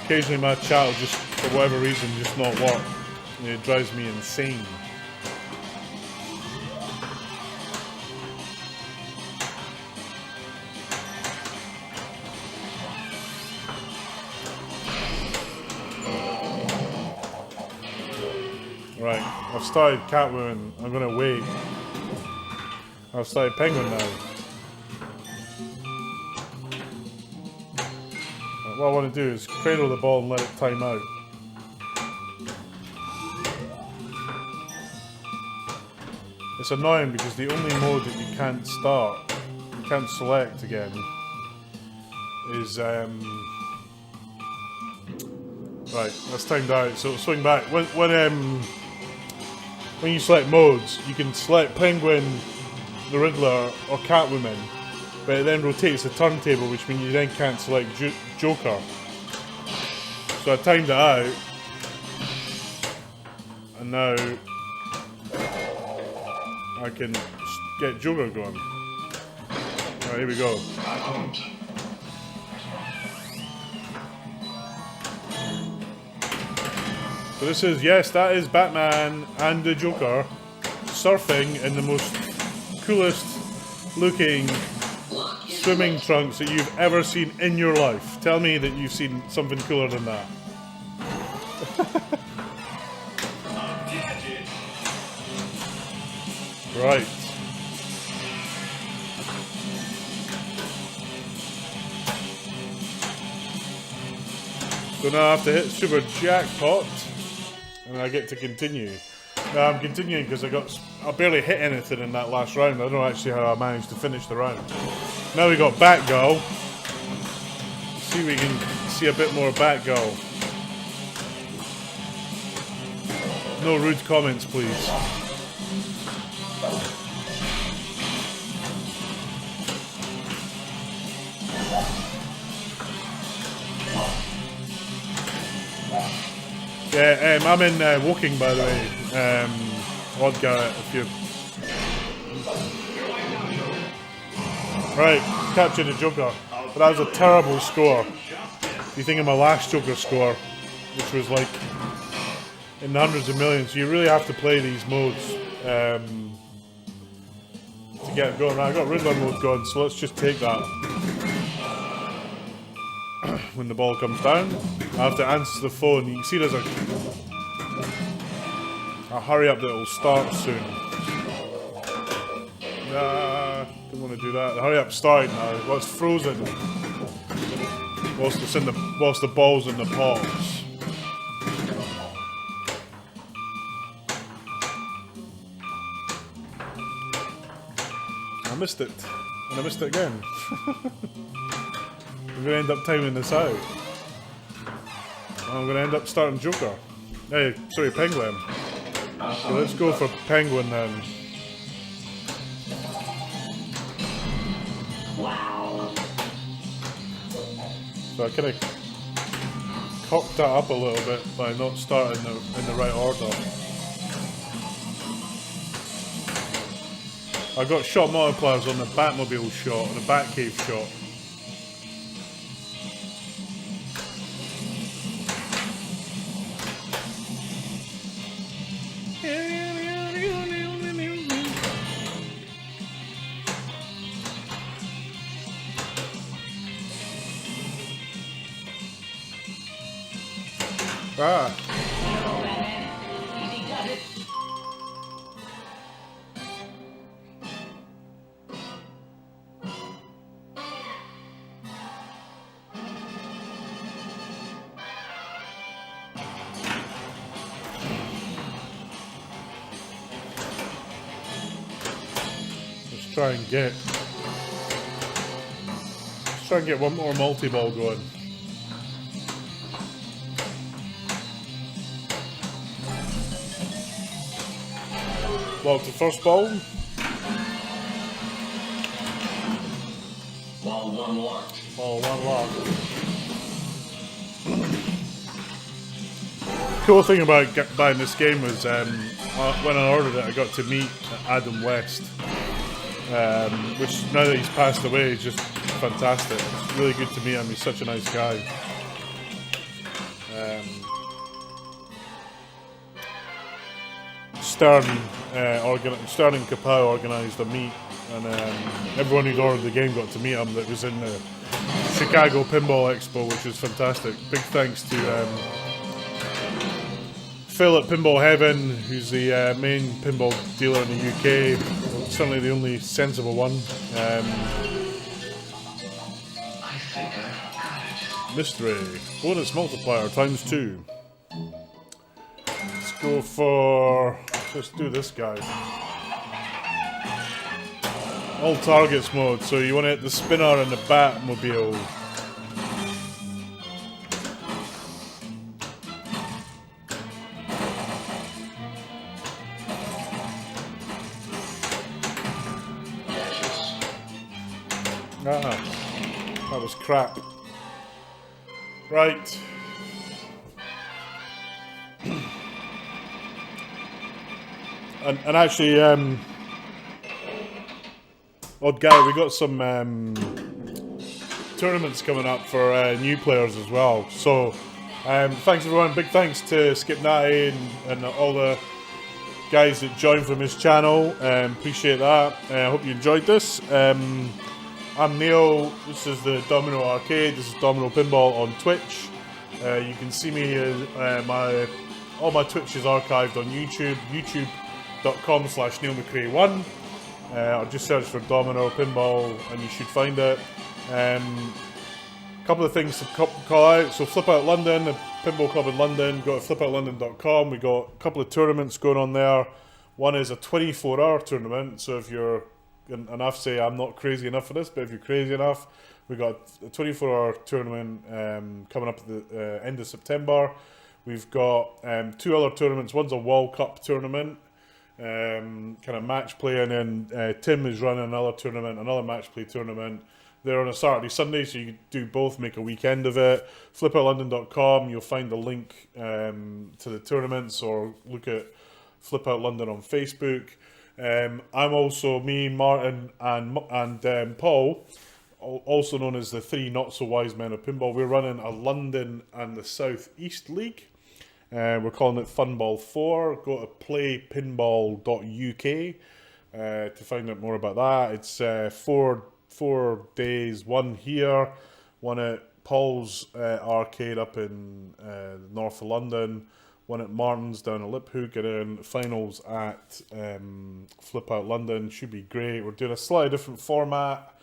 Occasionally my chat will just, for whatever reason, just not work. And it drives me insane. Right, I've started Catwoman. I'm gonna wait. I've started Penguin now. what I want to do is cradle the ball and let it time out. It's annoying because the only mode that you can't start, you can't select again, is right, that's timed out, so swing back. When you select modes, you can select Penguin, the Riddler, or Catwoman, but it then rotates the turntable, which means you then can't select Joker. So I timed it out, and now I can get Joker going. Alright, here we go. So this is, yes, that is Batman and the Joker surfing in the most coolest looking swimming trunks that you've ever seen in your life. Tell me that you've seen something cooler than that. Right. So now I have to hit Super Jackpot, and I get to continue. Now I'm continuing because I barely hit anything in that last round. I don't know actually how I managed to finish the round. Now we got Batgirl. See if we can see a bit more Batgirl. No rude comments, please. Yeah, I'm in Woking, by the way. Odd Garrett, if you... Right, captured the Joker. But that was a terrible score. You think of my last Joker score, which was like in the hundreds of millions. You really have to play these modes to get it going. Right, I got Riddler mode going, so let's just take that. When the ball comes down, I have to answer the phone. You can see there's a hurry up that it'll start soon. Nah, don't want to do that. The hurry up starting now. Well, it's frozen. Whilst the ball's in the pots. I missed it, and I missed it again. I'm going to end up timing this out. I'm going to end up starting Joker. Hey, sorry, Penguin. Okay, let's go for Penguin then. Wow. So I kind of cocked that up a little bit by not starting in the right order. I got shot multipliers on the Batmobile shot and the Batcave shot. Ah. Easy does it. Let's try and get one more multi-ball going. Well, the first ball. Ball one locked. Ball one lock. Cool thing about buying this game was when I ordered it, I got to meet Adam West, which now that he's passed away is just fantastic. It's really good to meet him. He's such a nice guy. Stern and Kapow organised a meet, and everyone who'd ordered the game got to meet him. That was in the Chicago Pinball Expo, which was fantastic. Big thanks to Phil at Pinball Heaven, who's the main pinball dealer in the UK. Certainly the only sensible one. think I got it. Mystery. Bonus multiplier times 2. Let's go for... Let's do this guy. All targets mode, so you want to hit the spinner and the Batmobile. Ah, that was crap. Right. And actually, Odd Guy, we got some tournaments coming up for new players as well. So, thanks everyone. Big thanks to Skip Natty and all the guys that joined from his channel. Appreciate that. I hope you enjoyed this. I'm Neil. This is the Domino Arcade. This is Domino Pinball on Twitch. You can see me. All my Twitch is archived on YouTube. YouTube.com/NeilMcRae1. Or just search for Domino Pinball and you should find it. A couple of things to call out. So Flip Out London, the Pinball Club in London. Go to flipoutLondon.com. We got a couple of tournaments going on there. One is a 24-hour tournament. So if you're enough, say I'm not crazy enough for this, but if you're crazy enough, we got a 24-hour tournament coming up at the end of September. We've got 2 other tournaments. One's a World Cup tournament, kind of match play, and then Tim is running another tournament, another match play tournament. They're on a Saturday, Sunday, so you can do both, make a weekend of it. FlipoutLondon.com, you'll find the link to the tournaments, or look at Flip Out London on Facebook. I'm also, me, Martin, and Paul, also known as the 3 Not So Wise Men of Pinball. We're running a London and the South East League. We're calling it Funball 4. Go to playpinball.uk to find out more about that. It's 4 days, one here, one at Paul's arcade up in north of London, one at Martin's down at Liphook, and then finals at Flip Out London. Should be great. We're doing a slightly different format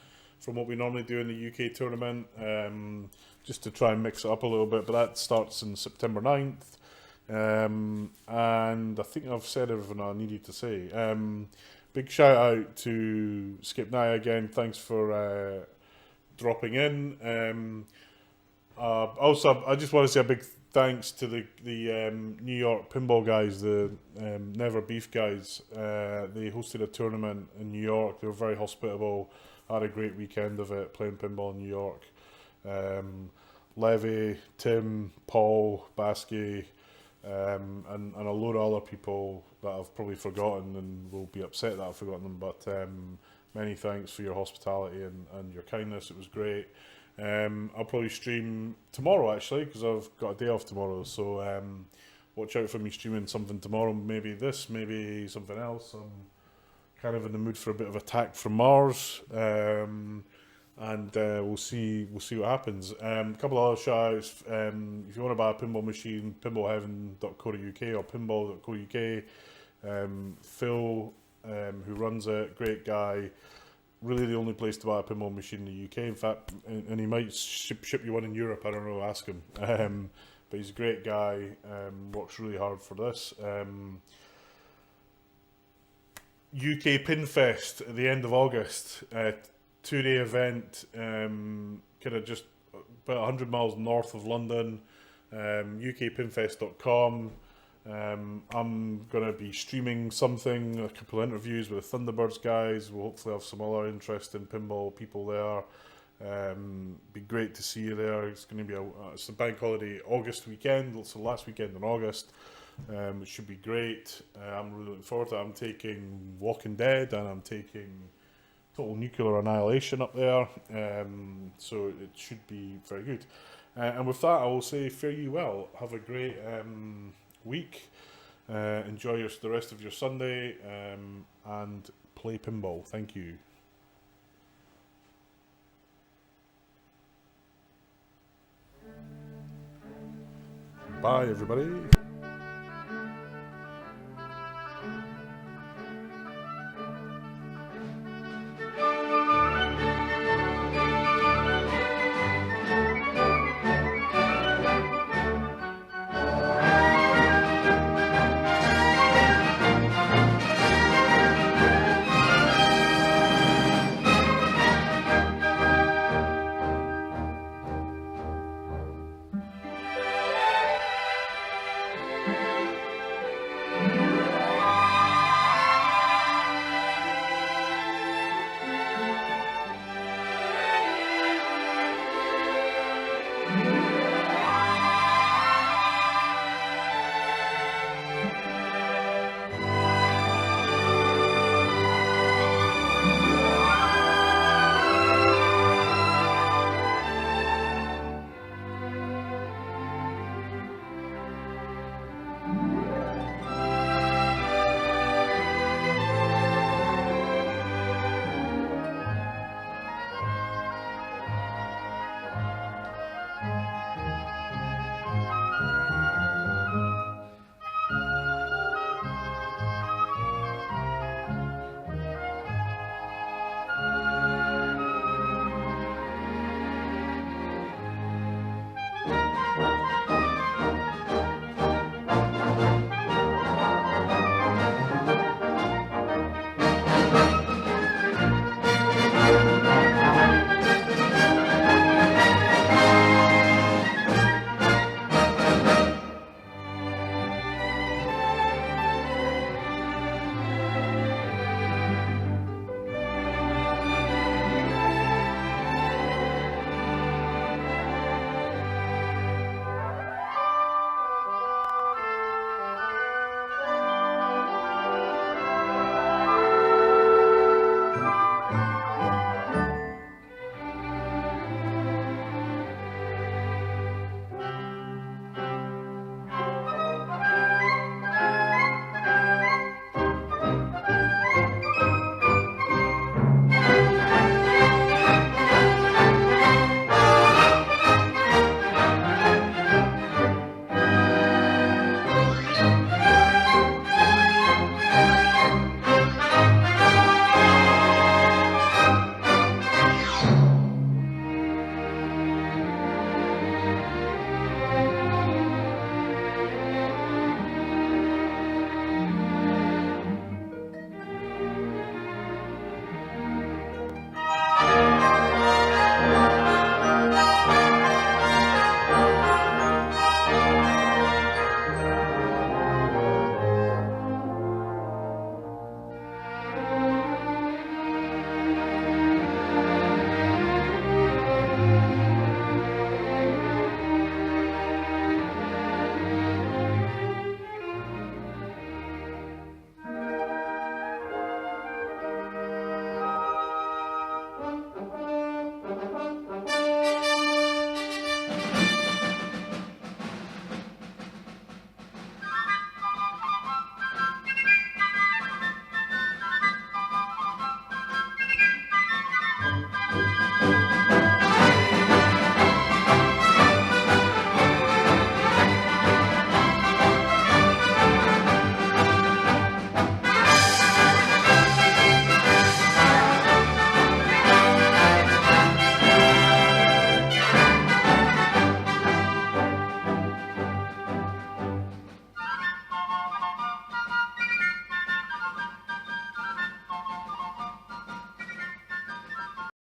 from what we normally do in the UK tournament, just to try and mix it up a little bit, but that starts on September 9th. And I think I've said everything I needed to say. Big shout out to Skip Nye again. Thanks for dropping in. Also, I just want to say a big thanks to the New York pinball guys, the Never Beef guys. They hosted a tournament in New York. They were very hospitable. I had a great weekend of it, playing pinball in New York. Levy, Tim, Paul, Baskey, and a load of other people that I've probably forgotten and will be upset that I've forgotten them. But many thanks for your hospitality and your kindness. It was great. I'll probably stream tomorrow actually, because I've got a day off tomorrow. So watch out for me streaming something tomorrow. Maybe this, maybe something else. I'm kind of in the mood for a bit of Attack from Mars. And we'll see what happens. A couple of other shout outs. If you want to buy a pinball machine, pinballheaven.co.uk or pinball.co.uk. Phil, who runs it, great guy. Really the only place to buy a pinball machine in the UK, in fact, and he might ship you one in Europe, I don't know, ask him. But he's a great guy, works really hard for this. UK Pinfest at the end of August, 2-day event, kind of just about 100 miles north of London, ukpinfest.com. I'm going to be streaming something, a couple of interviews with the Thunderbirds guys. We'll hopefully have some other interesting pinball people there. Be great to see you there. It's going to be it's a bank holiday August weekend. It's the last weekend in August. It should be great. I'm really looking forward to it. I'm taking Walking Dead and I'm taking Total Nuclear Annihilation up there. So it should be very good. And with that, I will say fare you well. Have a great week. Enjoy the rest of your Sunday and play pinball. Thank you. Bye, everybody.